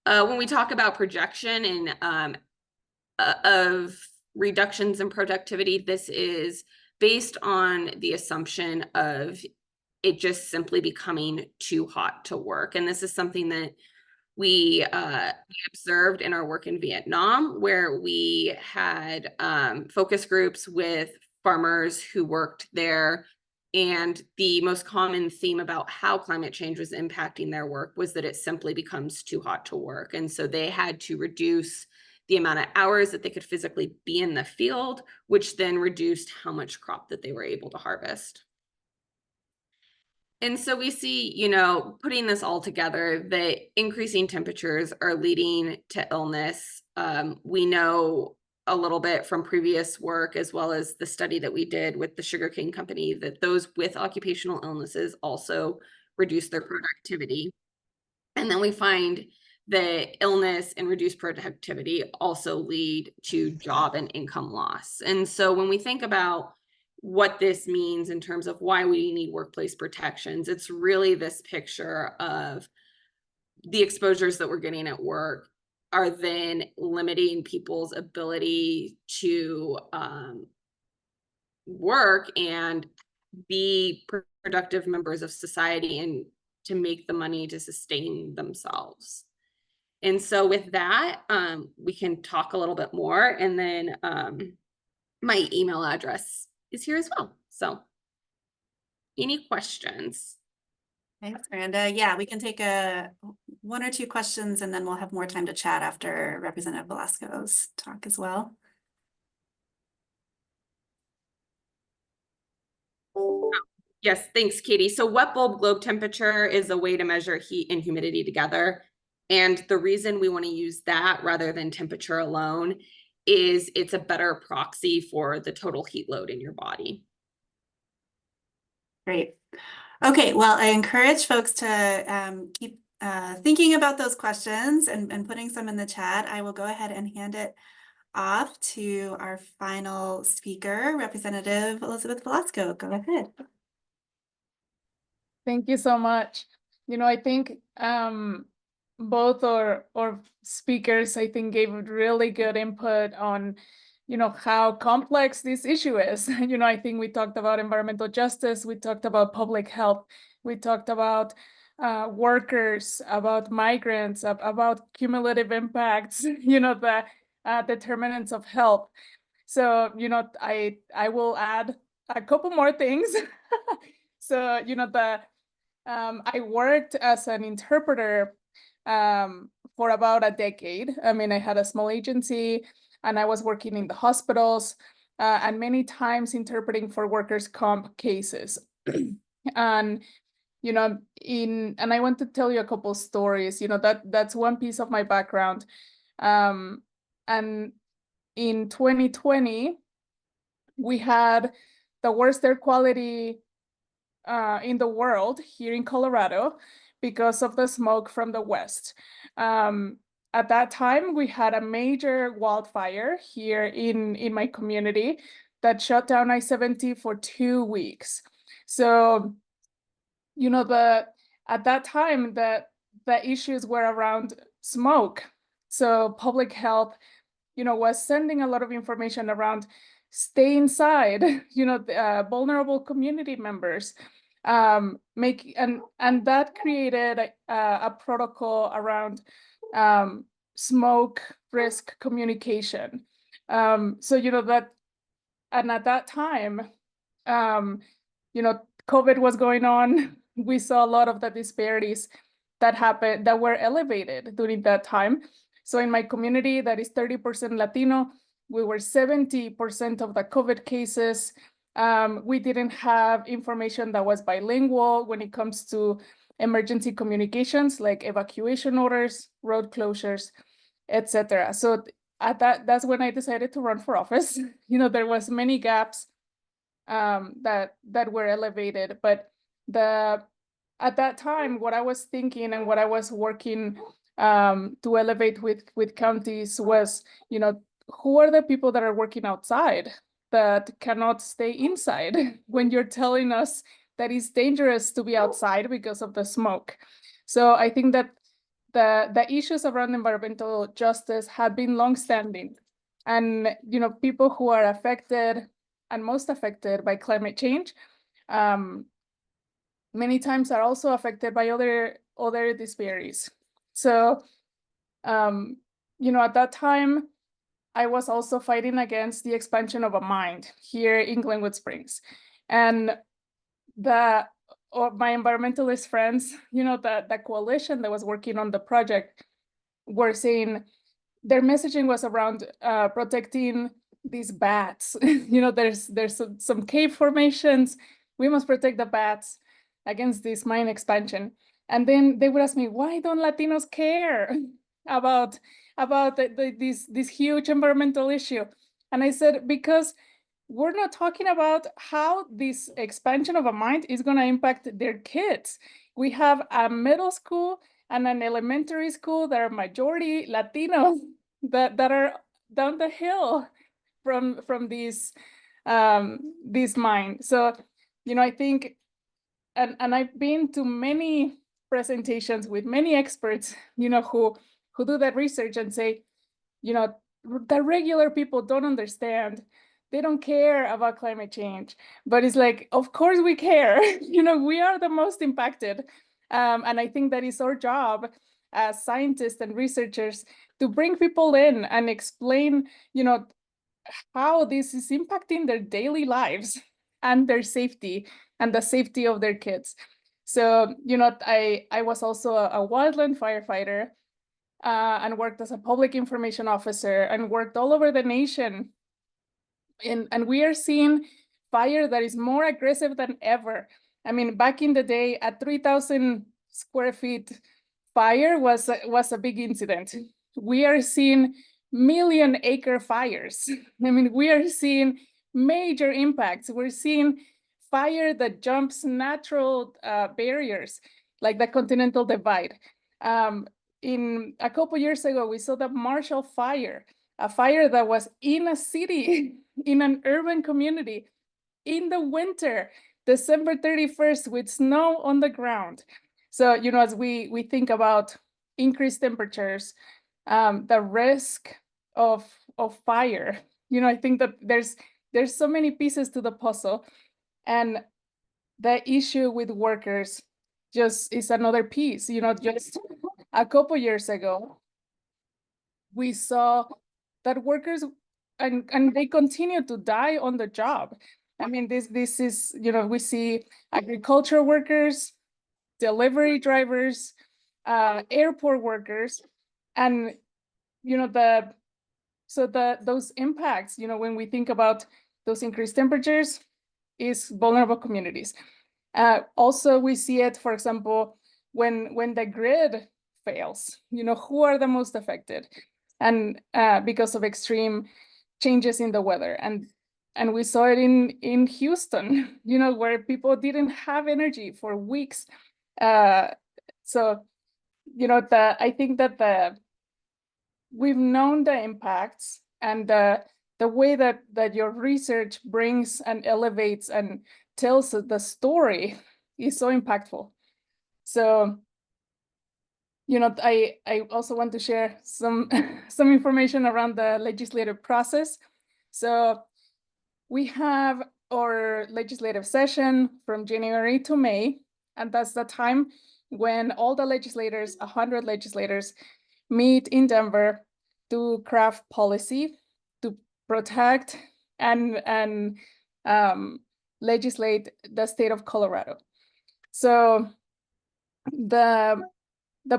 When we talk about projection and of reductions in productivity, this is based on the assumption of it just simply becoming too hot to work. And this is something that we observed in our work in Vietnam, where we had focus groups with farmers who worked there. And the most common theme about how climate change was impacting their work was that it simply becomes too hot to work. And so they had to reduce the amount of hours that they could physically be in the field, which then reduced how much crop that they were able to harvest. And so we see, you know, putting this all together, that increasing temperatures are leading to illness. We know a little bit from previous work, as well as the study that we did with the sugarcane company, that those with occupational illnesses also reduce their productivity. And then we find that illness and reduced productivity also lead to job and income loss. And so when we think about what this means in terms of why we need workplace protections, it's really this picture of the exposures that we're getting at work are then limiting people's ability to work and be productive members of society and to make the money to sustain themselves. And so with that, we can talk a little bit more, and then my email address is here as well. So any questions? Thanks, Miranda. Yeah, we can take one or two questions, and then we'll have more time to chat after Representative Velasco's talk as well. Yes, thanks, Katie. So wet bulb globe temperature is a way to measure heat and humidity together. And the reason we want to use that rather than temperature alone is it's a better proxy for the total heat load in your body. Great. Okay, well, I encourage folks to keep thinking about those questions and putting some in the chat. I will go ahead and hand it off to our final speaker, Representative Elizabeth Velasco. Go ahead. Thank you so much. I think both our speakers, I think, gave really good input on, how complex this issue is. I think we talked about environmental justice, we talked about public health, we talked about workers, about migrants, about cumulative impacts, the determinants of health. So, I will add a couple more things. So, I worked as an interpreter for about a decade. I mean, I had a small agency and I was working in the hospitals and many times interpreting for workers' comp cases. And, and I want to tell you a couple stories, that's one piece of my background. And in 2020, we had the worst air quality in the world here in Colorado because of the smoke from the west. At that time, we had a major wildfire here in my community that shut down I-70 for 2 weeks. So, at that time, the issues were around smoke. So public health, was sending a lot of information around stay inside, vulnerable community members, and that created a protocol around smoke risk communication. So that, and at that time, COVID was going on. We saw a lot of the disparities that happened, that were elevated during that time. So in my community, that is 30% Latino, we were 70% of the COVID cases. We didn't have information that was bilingual when it comes to emergency communications, like evacuation orders, road closures, etc. So that's when I decided to run for office. There was many gaps that were elevated, but at that time, what I was thinking and what I was working to elevate with counties was, who are the people that are working outside that cannot stay inside when you're telling us that it's dangerous to be outside because of the smoke. So I think that the issues around environmental justice have been longstanding, and people who are affected and most affected by climate change many times are also affected by other disparities. So at that time, I was also fighting against the expansion of a mine here in Glenwood Springs. And my environmentalist friends, the coalition that was working on the project were saying their messaging was around protecting these bats. There's some cave formations. We must protect the bats against this mine expansion. And then they would ask me, why don't Latinos care about this huge environmental issue? And I said, because we're not talking about how this expansion of a mine is going to impact their kids. We have a middle school and an elementary school that are majority Latino that are down the hill from this mine. So, I think, and I've been to many presentations with many experts, who do that research and say, the regular people don't understand. They don't care about climate change, but it's like, of course we care. We are the most impacted. And I think that is our job as scientists and researchers to bring people in and explain, how this is impacting their daily lives and their safety and the safety of their kids. So, I was also a wildland firefighter and worked as a public information officer and worked all over the nation. And we are seeing fire that is more aggressive than ever. I mean, back in the day, a 3,000 square feet fire was a big incident. We are seeing million-acre fires. I mean, we are seeing major impacts. We're seeing fire that jumps natural barriers, like the Continental Divide. In a couple years ago, we saw the Marshall Fire, a fire that was in a city, in an urban community, in the winter, December 31st, with snow on the ground. So, you know, as we think about increased temperatures, the risk of fire, you know, I think that there's so many pieces to the puzzle, and the issue with workers just is another piece. You know, just a couple years ago, we saw that workers and they continue to die on the job. I mean, this is, you know, we see agriculture workers, delivery drivers, airport workers, and you know, those impacts, you know, when we think about those increased temperatures, is vulnerable communities. Also, we see it, for example, when the grid fails, you know, who are the most affected? And because of extreme changes in the weather. And we saw it in Houston, you know, where people didn't have energy for weeks. So, you know, I think that we've known the impacts, and the way that your research brings and elevates and tells the story is so impactful. So, you know, I also want to share some information around the legislative process. So we have our legislative session from January to May, and that's the time when all the legislators, 100 legislators, meet in Denver to craft policy to protect and legislate the state of Colorado. So the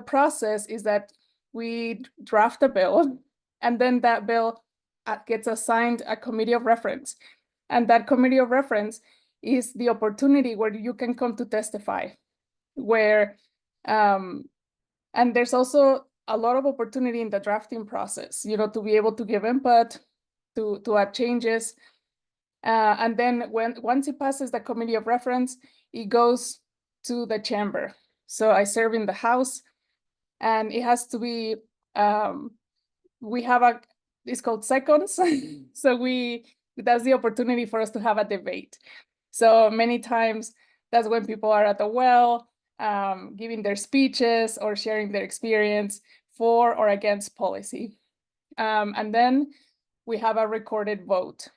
process is that we draft a bill, and then that bill gets assigned a committee of reference. And that committee of reference is the opportunity where you can come to testify, where, and there's also a lot of opportunity in the drafting process, you know, to be able to give input, to add changes. And then once it passes the committee of reference, it goes to the chamber. So I serve in the House, and it has to be, we have it's called seconds. So that's the opportunity for us to have a debate. So many times that's when people are at the well, giving their speeches or sharing their experience for or against policy. And then we have a recorded vote.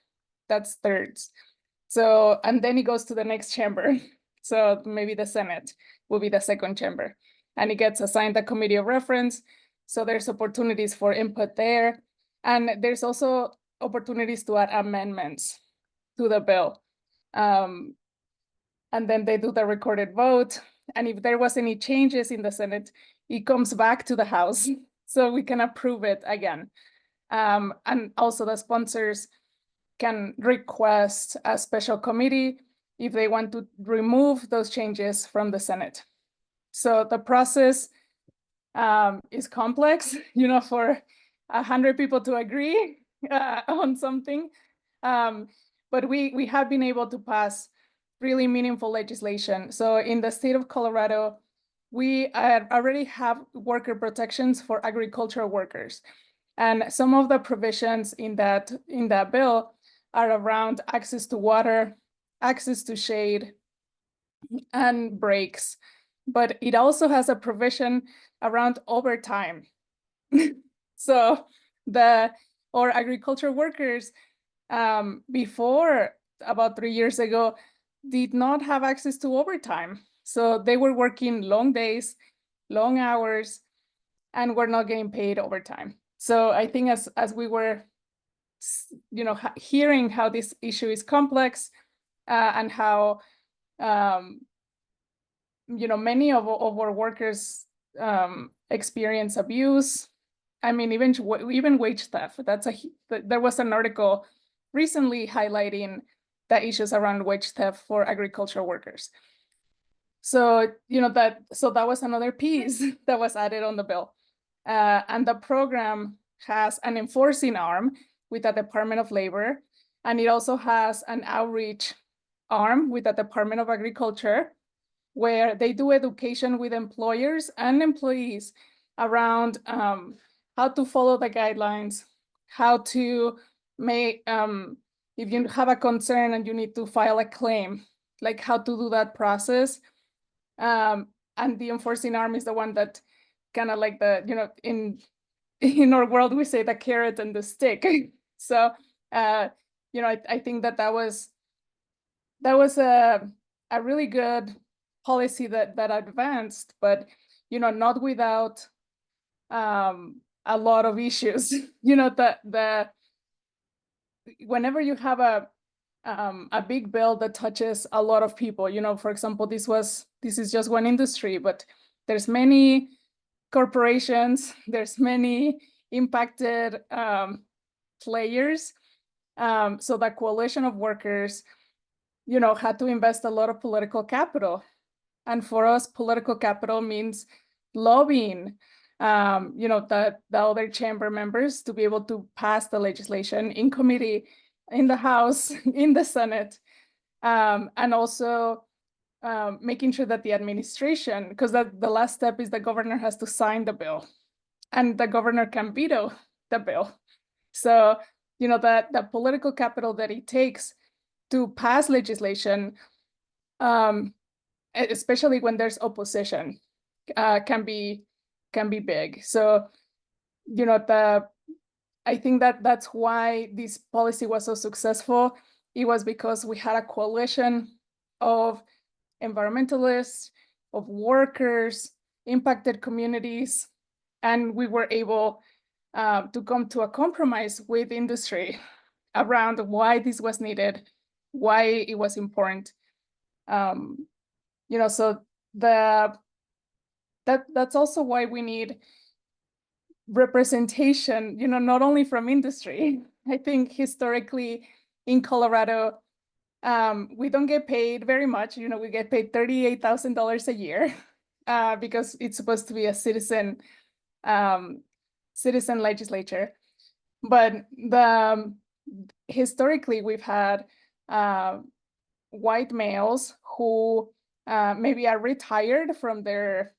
That's thirds. So, and then it goes to the next chamber. So maybe the Senate will be the second chamber, and it gets assigned a committee of reference. So there's opportunities for input there. And there's also opportunities to add amendments to the bill. And then they do the recorded vote. And if there was any changes in the Senate, it comes back to the House so we can approve it again. And also the sponsors can request a special committee if they want to remove those changes from the Senate. So the process is complex, you know, for 100 people to agree on something. But we have been able to pass really meaningful legislation. So in the state of Colorado, we already have worker protections for agricultural workers. And some of the provisions in that bill are around access to water, access to shade, and breaks. But it also has a provision around overtime. So our agriculture workers before about 3 years ago did not have access to overtime. So they were working long days, long hours, and were not getting paid overtime. So I think as we were, you know, hearing how this issue is complex and how, you know, many of our workers experience abuse. I mean, even wage theft. There was an article recently highlighting the issues around wage theft for agricultural workers. So, you know, that was another piece that was added on the bill. And the program has an enforcing arm with the Department of Labor, and it also has an outreach arm with the Department of Agriculture, where they do education with employers and employees around how to follow the guidelines, how to make, if you have a concern and you need to file a claim, like how to do that process. And the enforcing arm is the one that kind of like the, you know, in our world, we say the carrot and the stick. So, you know, I think that was a really good policy that advanced, but, you know, not without a lot of issues. You know, whenever you have a big bill that touches a lot of people, you know, for example, this is just one industry, but there's many corporations, there's many impacted players. So the coalition of workers, you know, had to invest a lot of political capital. And for us, political capital means lobbying, you know, the other chamber members to be able to pass the legislation in committee, in the House, in the Senate, and also making sure that the administration, because the last step is the governor has to sign the bill, and the governor can veto the bill. So, you know, the political capital that it takes to pass legislation, especially when there's opposition, can be big. So, you know, I think that's why this policy was so successful. It was because we had a coalition of environmentalists, of workers, impacted communities, and we were able to come to a compromise with industry around why this was needed, why it was important. You know, so that's also why we need representation, you know, not only from industry. I think historically in Colorado, we don't get paid very much. You know, we get paid $38,000 a year because it's supposed to be a citizen legislature. But historically, we've had white males who maybe are retired from their,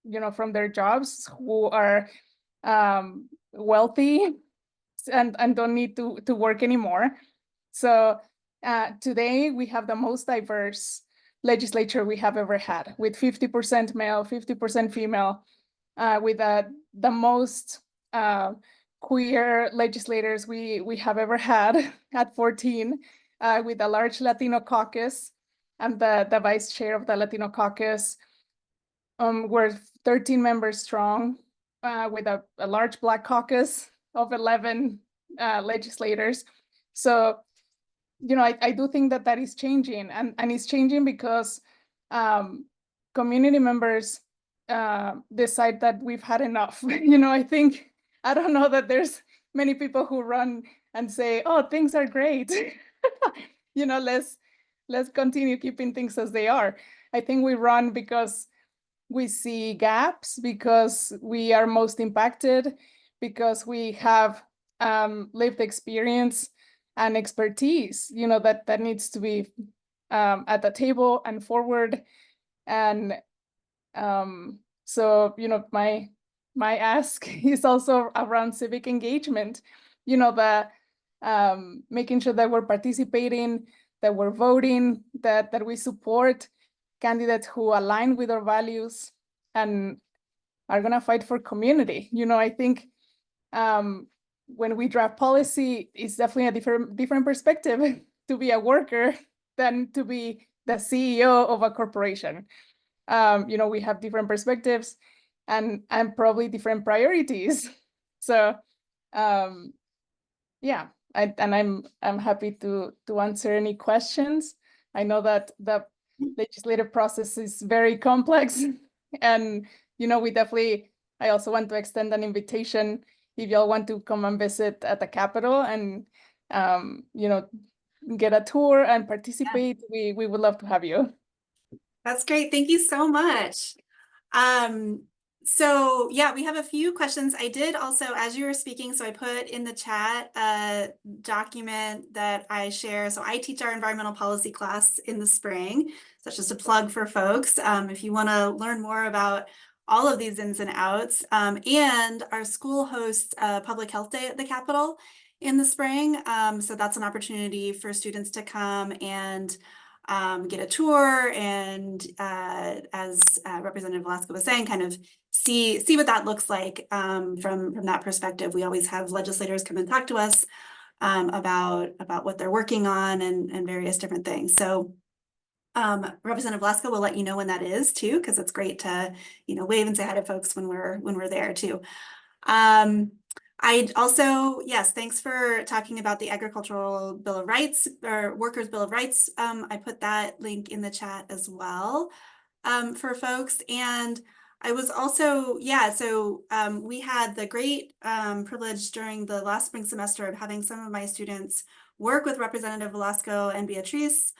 you know, from their jobs, who are wealthy and don't need to work anymore. So today we have the most diverse legislature we have ever had, with 50% male, 50% female, with the most queer legislators we have ever had at 14, with a large Latino caucus. I'm the vice chair of the Latino caucus. We're 13 members strong, with a large Black caucus of 11 legislators. So, you know, I do think that is changing, and it's changing because community members decide that we've had enough. You know, I don't know that there's many people who run and say, oh, things are great. You know, let's continue keeping things as they are. I think we run because we see gaps, because we are most impacted, because we have lived experience and expertise, you know, that needs to be at the table and forward. And so, you know, my ask is also around civic engagement, you know, the making sure that we're participating, that we're voting, that we support candidates who align with our values and are gonna fight for community. You know, I think when we draft policy, it's definitely a different perspective to be a worker than to be the CEO of a corporation. You know, we have different perspectives and probably different priorities. So yeah, I'm happy to answer any questions. I know that the legislative process is very complex, and you know, I also want to extend an invitation if y'all want to come and visit at the Capitol and you know, get a tour and participate. Yeah. We would love to have you. That's great. Thank you so much. So yeah, we have a few questions. I did also, as you were speaking, so I put in the chat a document that I share. So I teach our environmental policy class in the spring. So that's just a plug for folks. If you want to learn more about all of these ins and outs. And our school hosts a public health day at the Capitol in the spring. So that's an opportunity for students to come and get a tour and as Representative Velasco was saying, kind of see what that looks like from that perspective. We always have legislators come and talk to us about what they're working on and various different things. So Representative Velasco will let you know when that is too, because it's great to wave and say hi to folks when we're there too. I'd also, yes, thanks for talking about the Agricultural Bill of Rights or Workers' Bill of Rights. I put that link in the chat as well for folks. And I was also, we had the great privilege during the last spring semester of having some of my students work with Representative Velasco and Beatrice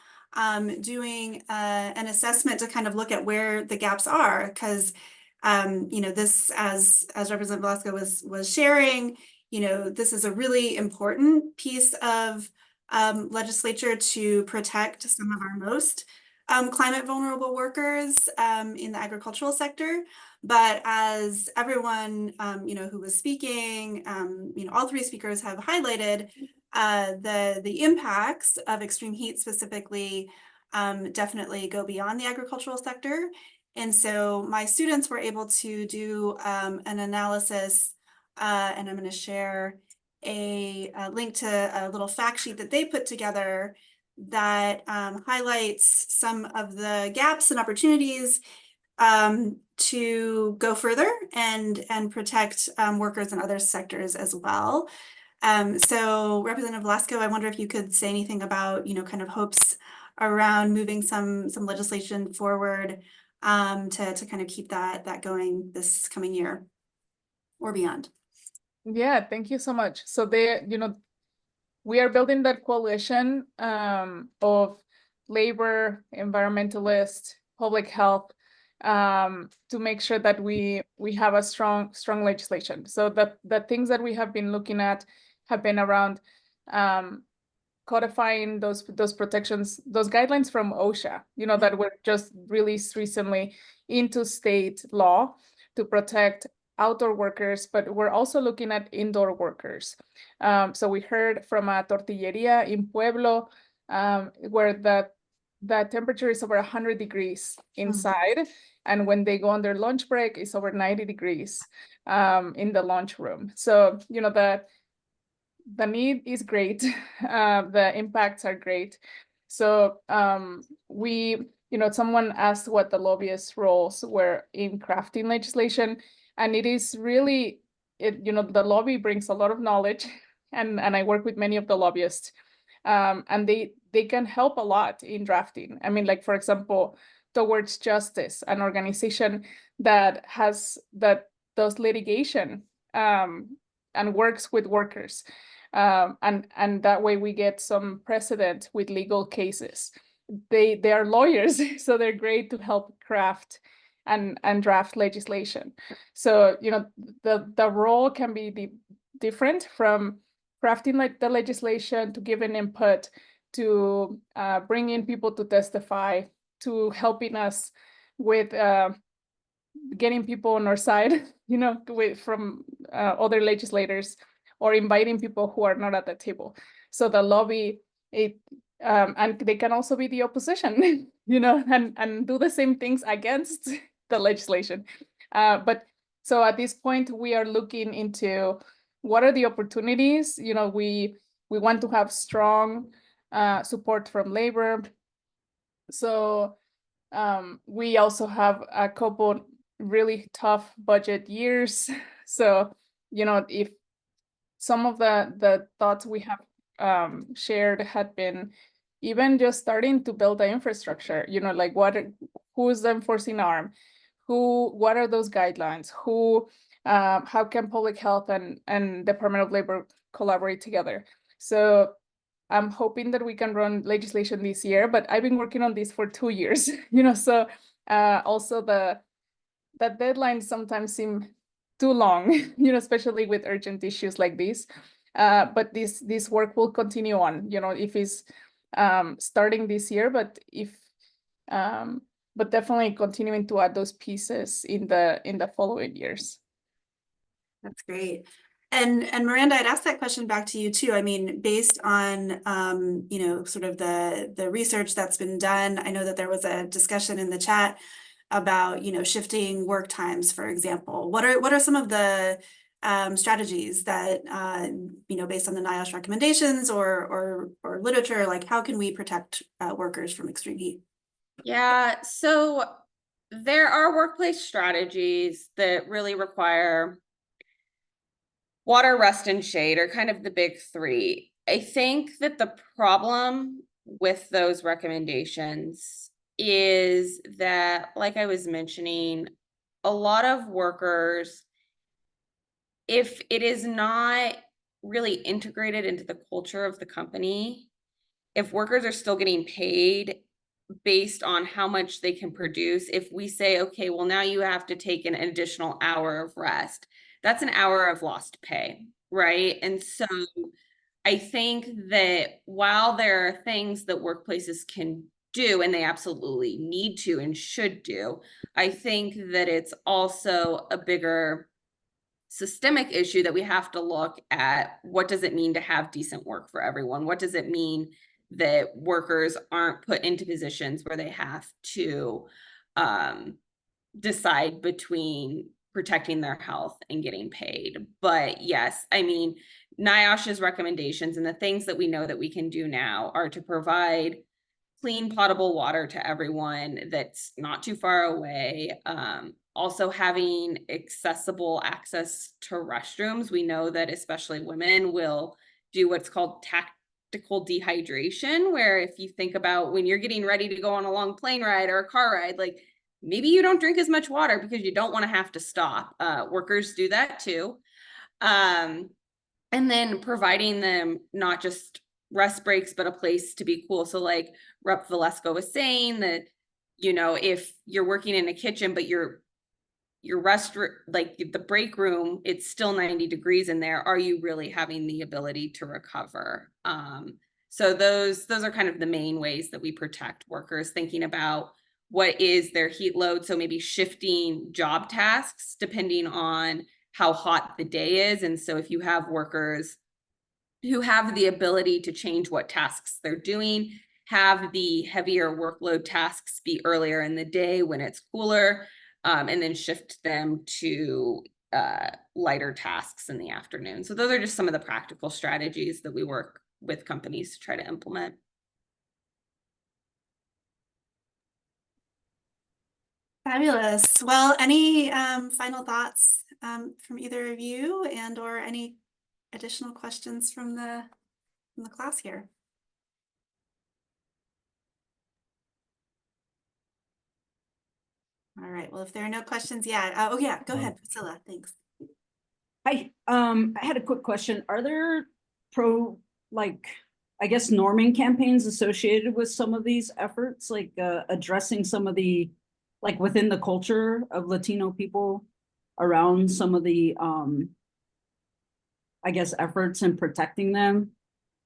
doing an assessment to kind of look at where the gaps are, because this, as Representative Velasco was sharing, this is a really important piece of legislature to protect some of our most climate vulnerable workers in the agricultural sector. But as everyone, who was speaking, all three speakers have highlighted, the impacts of extreme heat specifically definitely go beyond the agricultural sector. And so my students were able to do an analysis, and I'm going to share a link to a little fact sheet that they put together that highlights some of the gaps and opportunities to go further and protect workers in other sectors as well. So Representative Velasco, I wonder if you could say anything about, kind of hopes around moving some legislation forward to kind of keep that going this coming year or beyond. Yeah, thank you so much. So we are building that coalition of labor, environmentalists, public health, to make sure that we have a strong legislation. So the things that we have been looking at have been around codifying those protections, those guidelines from OSHA, that were just released recently into state law to protect outdoor workers, but we're also looking at indoor workers. So we heard from a tortilleria in Pueblo, where the temperature is over 100 degrees inside, and when they go on their lunch break, it's over 90 degrees in the lunchroom. So the need is great. The impacts are great. So someone asked what the lobbyists' roles were in crafting legislation, and it is really, the lobby brings a lot of knowledge, and I work with many of the lobbyists, and they can help a lot in drafting. I mean, like, for example, Towards Justice, an organization that does litigation and works with workers. And that way we get some precedent with legal cases. They are lawyers, so they're great to help craft and draft legislation. So the role can be different, from crafting like the legislation to giving input, to bringing people to testify, to helping us with getting people on our side, from other legislators, or inviting people who are not at the table. So the lobby, and they can also be the opposition, and do the same things against the legislation. But so at this point, we are looking into what are the opportunities. We want to have strong support from labor. So we also have a couple really tough budget years. So, if some of the thoughts we have shared had been even just starting to build the infrastructure, like who's the enforcing arm? What are those guidelines? How can public health and Department of Labor collaborate together? So I'm hoping that we can run legislation this year, but I've been working on this for 2 years, so also that deadlines sometimes seem too long, especially with urgent issues like this. But this work will continue on, if it's starting this year, but but definitely continuing to add those pieces in the following years. That's great. And Miranda, I'd ask that question back to you too. I mean, based on sort of the research that's been done, I know that there was a discussion in the chat about shifting work times, for example. What are some of the strategies that based on the NIOSH recommendations or literature, like how can we protect workers from extreme heat? Yeah, so there are workplace strategies that really require water, rest, and shade are kind of the big three. I think that the problem with those recommendations is that, like I was mentioning, a lot of workers, if it is not really integrated into the culture of the company, if workers are still getting paid based on how much they can produce, if we say, okay, well, now you have to take an additional hour of rest, that's an hour of lost pay, right? And so I think that while there are things that workplaces can do, and they absolutely need to and should do, I think that it's also a bigger systemic issue that we have to look at. What does it mean to have decent work for everyone? What does it mean that workers aren't put into positions where they have to decide between protecting their health and getting paid? But yes, I mean, NIOSH's recommendations and the things that we know that we can do now are to provide clean potable water to everyone that's not too far away. Also having accessible access to restrooms. We know that especially women will do what's called tactical dehydration, where if you think about when you're getting ready to go on a long plane ride or a car ride, like maybe you don't drink as much water because you don't want to have to stop. Workers do that too. And then providing them not just rest breaks, but a place to be cool. So like Rep. Valesco was saying that, if you're working in a kitchen, but your like the break room, it's still 90 degrees in there. Are you really having the ability to recover? So those are kind of the main ways that we protect workers, thinking about what is their heat load. So maybe shifting job tasks depending on how hot the day is. And so if you have workers who have the ability to change what tasks they're doing, have the heavier workload tasks be earlier in the day when it's cooler, and then shift them to lighter tasks in the afternoon. So those are just some of the practical strategies that we work with companies to try to implement. Fabulous. Well, any final thoughts from either of you, and or any additional questions from the class here? All right. Well, if there are no questions, yeah. Oh, yeah. Go ahead, Priscilla. Thanks. Hi. I had a quick question. Are there I guess, norming campaigns associated with some of these efforts, like addressing some of the, like within the culture of Latino people around some of the, I guess, efforts in protecting them,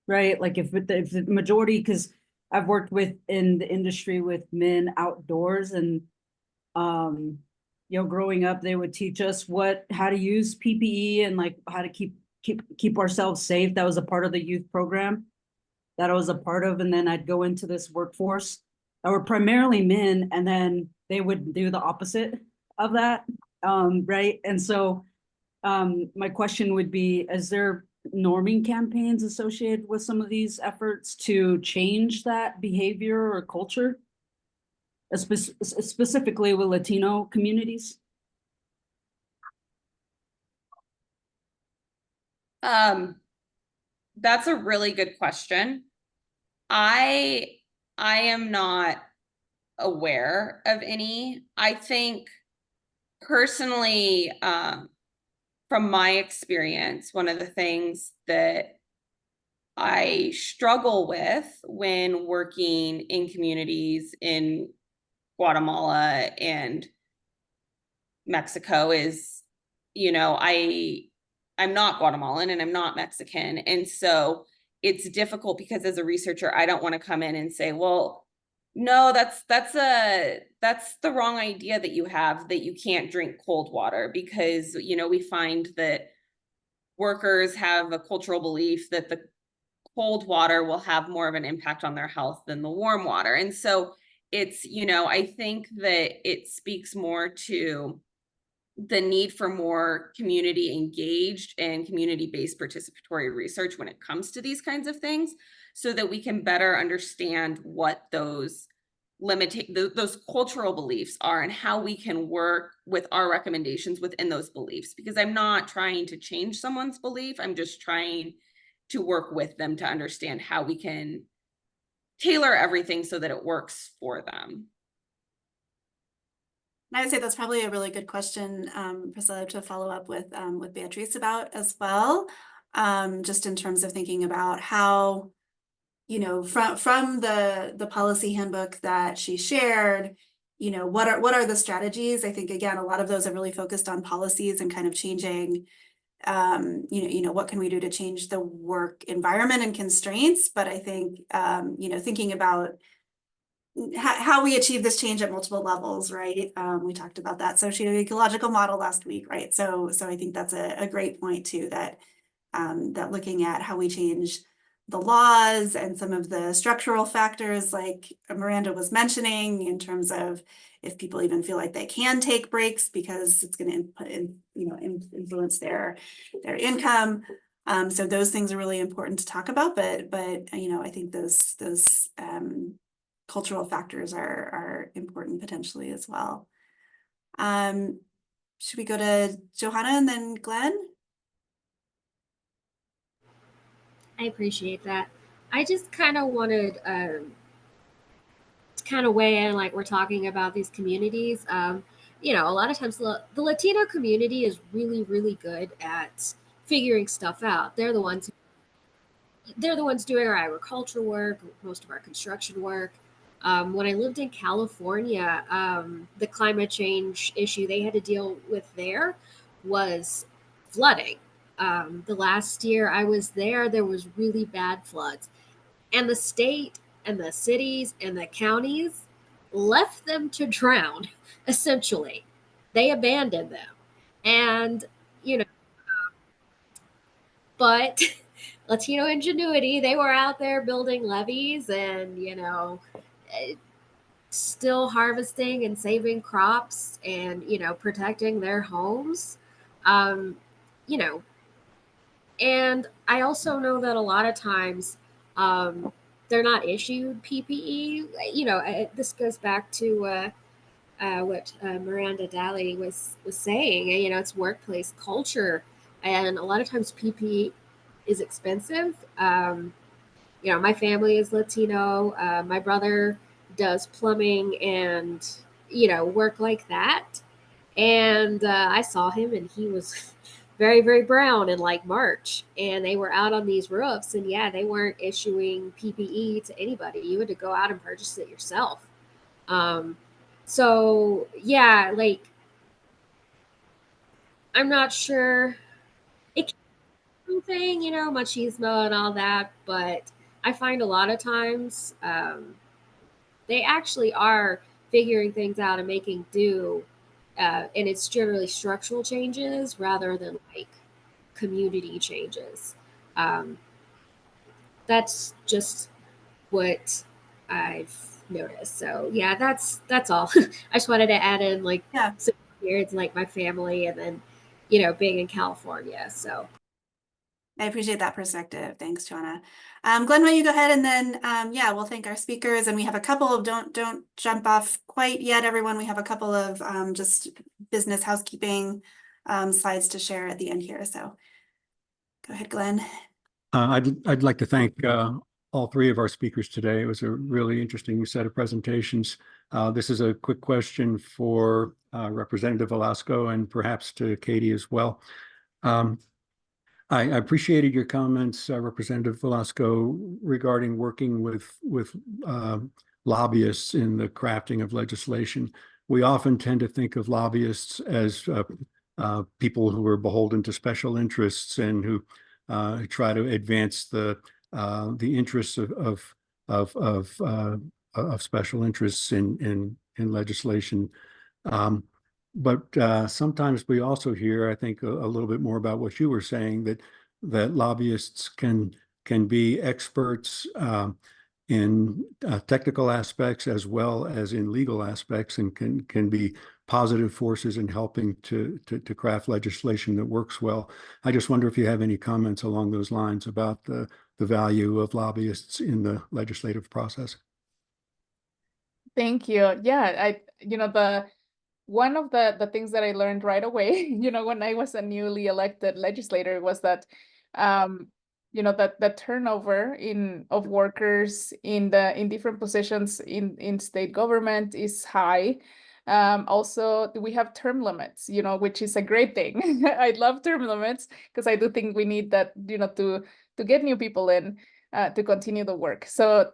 right? Like if the majority, because I've worked in the industry with men outdoors, and growing up, they would teach us how to use PPE and like how to keep ourselves safe. That was a part of the youth program that I was a part of. And then I'd go into this workforce that were primarily men, and then they would do the opposite of that. Right. And so my question would be, is there norming campaigns associated with some of these efforts to change that behavior or culture? Specifically with Latino communities? That's a really good question. I am not aware of any. I think personally, from my experience, one of the things that I struggle with when working in communities in Guatemala and Mexico is, you know, I'm not Guatemalan and I'm not Mexican. And so it's difficult because as a researcher, I don't want to come in and say, well, no, that's the wrong idea that you have, that you can't drink cold water, because, you know, we find that workers have a cultural belief that the cold water will have more of an impact on their health than the warm water. And so it's, you know, I think that it speaks more to the need for more community engaged and community-based participatory research when it comes to these kinds of things, so that we can better understand what those those cultural beliefs are and how we can work with our recommendations within those beliefs. Because I'm not trying to change someone's belief, I'm just trying to work with them to understand how we can tailor everything so that it works for them. And I would say that's probably a really good question, Priscilla, to follow up with Beatrice about as well. Just in terms of thinking about how, you know, from the policy handbook that she shared, you know, what are the strategies? I think, again, a lot of those are really focused on policies and kind of changing, you know, what can we do to change the work environment and constraints? But I think, you know, thinking about how we achieve this change at multiple levels, right? We talked about that socio-ecological model last week, right? So I think that's a great point too, that that looking at how we change the laws and some of the structural factors, like Miranda was mentioning, in terms of if people even feel like they can take breaks because it's going to influence their income. So those things are really important to talk about. But you know, I think those cultural factors are important potentially as well. Should we go to Johanna and then Glenn? I appreciate that. I just kind of wanted to kind of weigh in, like we're talking about these communities. You know, a lot of times the Latino community is really, really good at figuring stuff out. They're the ones doing our agriculture work, most of our construction work. When I lived in California, the climate change issue they had to deal with there was flooding. The last year I was there was really bad floods, and the state and the cities and the counties left them to drown. Essentially, they abandoned them, and you know, but Latino ingenuity, they were out there building levees and, you know, still harvesting and saving crops and, you know, protecting their homes. You know, and I also know that a lot of times they're not issued PPE. You know, this goes back to what Miranda Daly was saying. You know, it's workplace culture, and a lot of times PPE is expensive. You know, my family is Latino. My brother does plumbing and, you know, work like that. And I saw him, and he was very, very brown in like March. And they were out on these roofs, and yeah, they weren't issuing PPE to anybody. You had to go out and purchase it yourself. So yeah, like I'm not sure. It thing, you know, machismo and all that, but I find a lot of times they actually are figuring things out and making do, and it's generally structural changes rather than like community changes. That's just what I've noticed. So yeah, that's all. I just wanted to add in like some experience, like my family, and then you know being in California. So. I appreciate that perspective. Thanks, Joanna. Glenn, why don't you go ahead and then, yeah, we'll thank our speakers. And we have a couple of, don't jump off quite yet, everyone. We have a couple of just business housekeeping slides to share at the end here. So go ahead, Glenn. I'd like to thank all three of our speakers today. It was a really interesting set of presentations. This is a quick question for Representative Velasco and perhaps to Katie as well. I appreciated your comments, Representative Velasco, regarding working with lobbyists in the crafting of legislation. we often tend to think of lobbyists as people who are beholden to special interests and who try to advance the interests of special interests in legislation. But sometimes we also hear, I think, a little bit more about what you were saying, that lobbyists can be experts in technical aspects as well as in legal aspects, and can be positive forces in helping to craft legislation that works well. I just wonder if you have any comments along those lines about the value of lobbyists in the legislative process. Thank you. Yeah, one of the things that I learned right away, when I was a newly elected legislator, was that that the turnover of workers in different positions in state government is high. Also, we have term limits, which is a great thing. I love term limits because I do think we need that, to get new people in to continue the work. So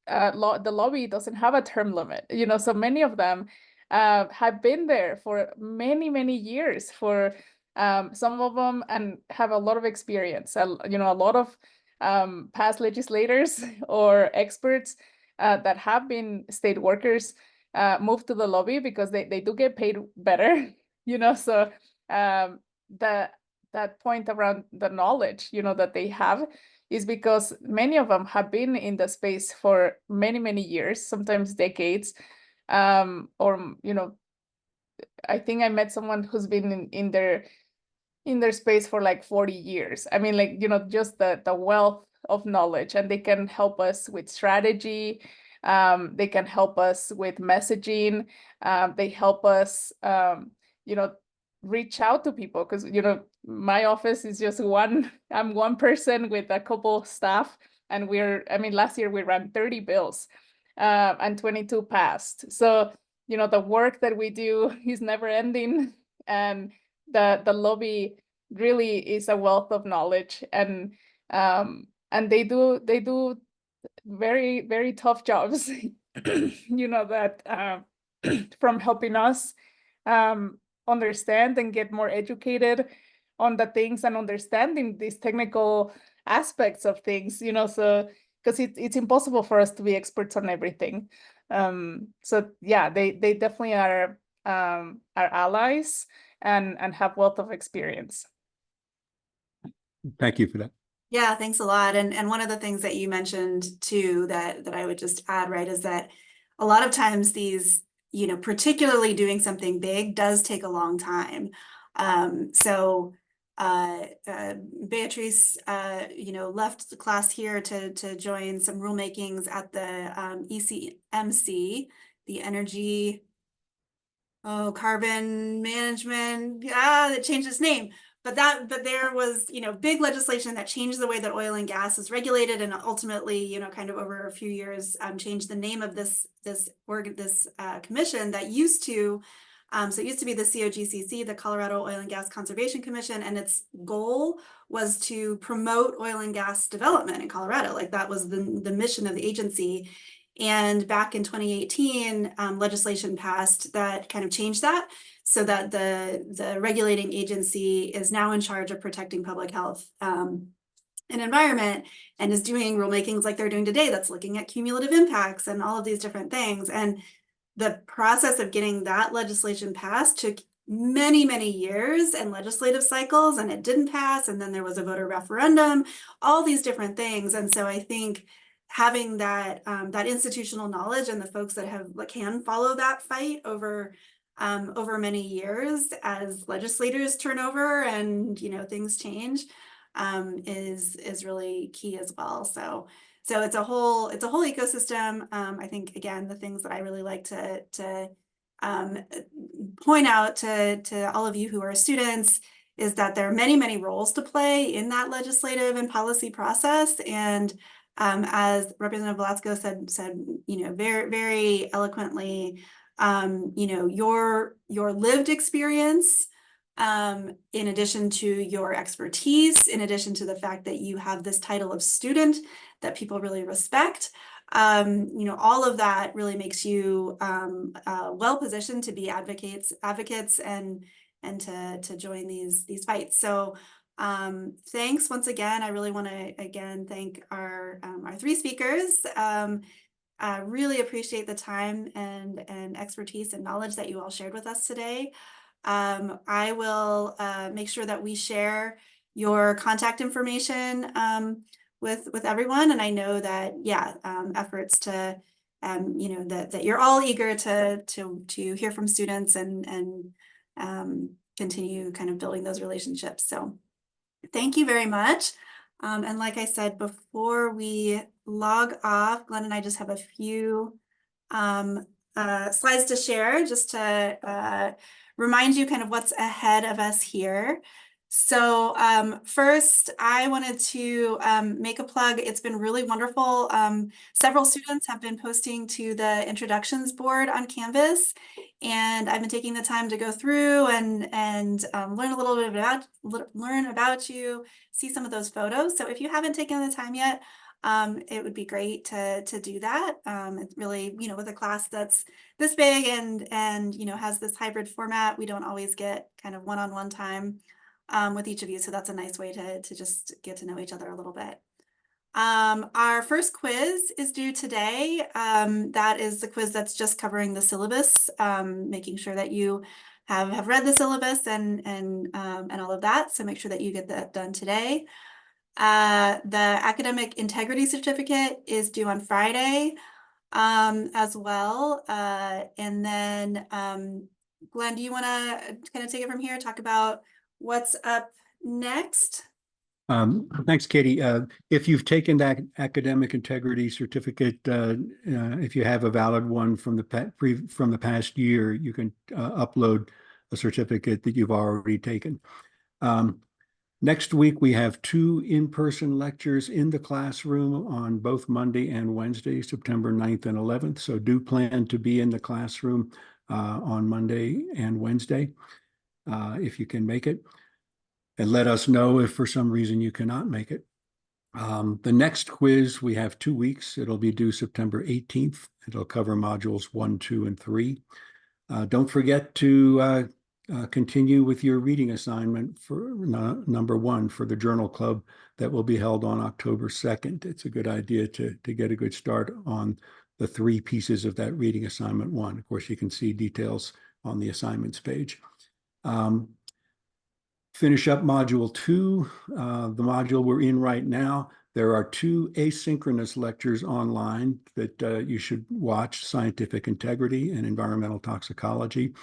the lobby doesn't have a term limit, so many of them have been there for many years, for some of them, and have a lot of experience. A lot of past legislators or experts that have been state workers move to the lobby because they do get paid better, so that point around the knowledge, that they have, is because many of them have been in the space for many years, sometimes decades. Or I think I met someone who's been in their space for like 40 years. I mean, like, just the wealth of knowledge, and they can help us with strategy. They can help us with messaging. They help us, reach out to people, because, my office is just I'm one person with a couple staff, and last year we ran 30 bills. And 22 passed. So, the work that we do is never ending. And the lobby really is a wealth of knowledge. And they do very, very tough jobs, that from helping us understand and get more educated on the things, and understanding these technical aspects of things, so because it's impossible for us to be experts on everything. So yeah, they definitely are allies and have wealth of experience. Thank you for that. Yeah, thanks a lot. And one of the things that you mentioned too, that I would just add, right, is that a lot of times these, particularly doing something big does take a long time. So Beatrice, left the class here to join some rulemakings at the ECMC, the Energy, Carbon Management. It changed its name. But there was, big legislation that changed the way that oil and gas is regulated, and ultimately, kind of over a few years, changed the name of this commission that used to. So it used to be the COGCC, the Colorado Oil and Gas Conservation Commission, and its goal was to promote oil and gas development in Colorado. Like, that was the mission of the agency. And back in 2018, legislation passed that kind of changed that, so that the regulating agency is now in charge of protecting public health and environment, and is doing rulemakings like they're doing today, that's looking at cumulative impacts and all of these different things. And the process of getting that legislation passed took many years and legislative cycles, and it didn't pass. And then there was a voter referendum, all these different things. And so I think having that institutional knowledge, and the folks that can follow that fight over many years as legislators turn over and things change, is really key as well. So it's a whole ecosystem. I think, again, the things that I really like to point out to all of you who are students is that there are many roles to play in that legislative and policy process. And as Representative Velasco said, very, very eloquently, your lived experience, in addition to your expertise, in addition to the fact that you have this title of student that people really respect, You know, all of that really makes you well positioned to be advocates and to join these fights. So thanks once again. I really want to again thank our three speakers. Really appreciate the time and expertise and knowledge that you all shared with us today. I will make sure that we share your contact information with everyone, and I know that efforts to you know that you're all eager to hear from students and continue kind of building those relationships. So thank you very much. And like I said, before we log off, Glenn and I just have a few slides to share just to remind you kind of what's ahead of us here. So first, I wanted to make a plug. It's been really wonderful. Several students have been posting to the introductions board on Canvas, and I've been taking the time to go through and learn a little bit about you, see some of those photos. So if you haven't taken the time yet, it would be great to do that. It's really, you know, with a class that's this big and you know has this hybrid format, we don't always get kind of one-on-one time with each of you. So that's a nice way to just get to know each other a little bit. Our first quiz is due today. That is the quiz that's just covering the syllabus, making sure that you have read the syllabus and all of that. So make sure that you get that done today. The academic integrity certificate is due on Friday as well. And then Glenn, do you want to kind of take it from here, talk about what's up next? Thanks, Katie. If you've taken that academic integrity certificate, if you have a valid one from the past year, you can upload a certificate that you've already taken. Next week, we have 2 in-person lectures in the classroom on both Monday and Wednesday, September 9th and 11th. So do plan to be in the classroom on Monday and Wednesday if you can make it. And let us know if for some reason you cannot make it. The next quiz, we have 2 weeks. It'll be due September 18th. It'll cover modules 1, 2, and 3. Don't forget to continue with your reading assignment for number 1 for the journal club that will be held on October 2nd. It's a good idea to get a good start on the 3 pieces of that reading assignment 1. Of course, you can see details on the assignments page. Finish up module 2, the module we're in right now. There are 2 asynchronous lectures online that you should watch: scientific integrity and environmental toxicology.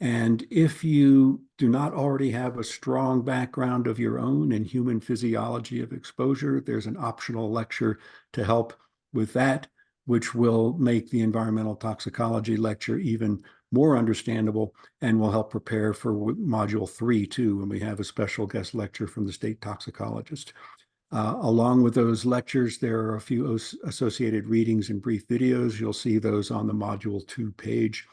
And if you do not already have a strong background of your own in human physiology of exposure, there's an optional lecture to help with that, which will make the environmental toxicology lecture even more understandable and will help prepare for module 3 too, when we have a special guest lecture from the state toxicologist. Along with those lectures, there are a few associated readings and brief videos. You'll see those on the module 2 page.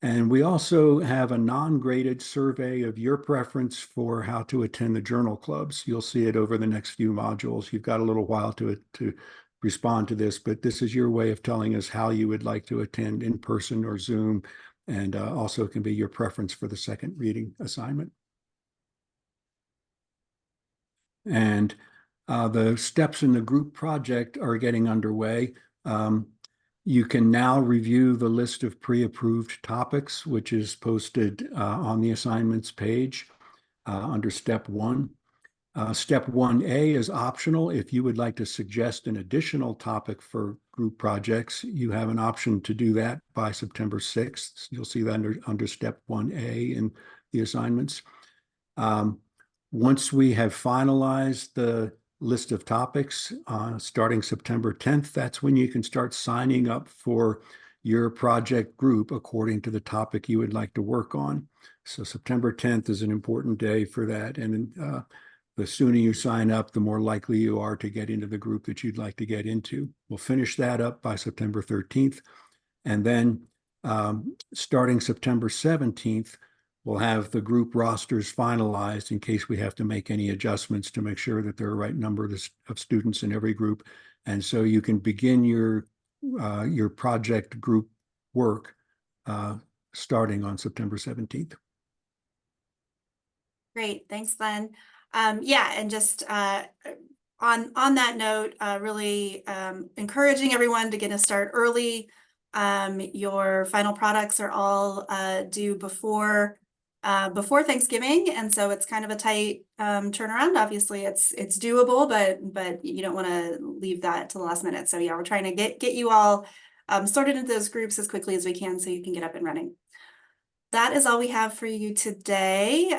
And we also have a non-graded survey of your preference for how to attend the journal clubs. You'll see it over the next few modules. You've got a little while to respond to this, but this is your way of telling us how you would like to attend in person or Zoom, and also can be your preference for the second reading assignment. And the steps in the group project are getting underway. You can now review the list of pre-approved topics, which is posted on the assignments page under step 1. Step 1A is optional. If you would like to suggest an additional topic for group projects, you have an option to do that by September 6th. You'll see that under step 1A in the assignments. Once we have finalized the list of topics starting September 10th, that's when you can start signing up for your project group according to the topic you would like to work on. So September 10th is an important day for that. And the sooner you sign up, the more likely you are to get into the group that you'd like to get into. We'll finish that up by September 13th. And then starting September 17th, we'll have the group rosters finalized in case we have to make any adjustments to make sure that there are the right number of students in every group. And so you can begin your your project group work starting on September 17th. Great, thanks, Glenn. Yeah, and just on that note, really encouraging everyone to get a start early. Your final products are all due before Thanksgiving, and so it's kind of a tight turnaround. Obviously, it's doable, but you don't want to leave that to the last minute. So yeah, we're trying to get you all sorted into those groups as quickly as we can, so you can get up and running. That is all we have for you today.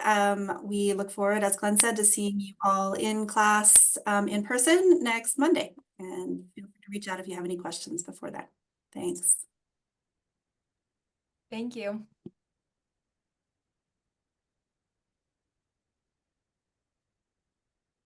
We look forward, as Glenn said, to seeing you all in class in person next Monday. And feel free to reach out if you have any questions before that. Thanks. Thank you.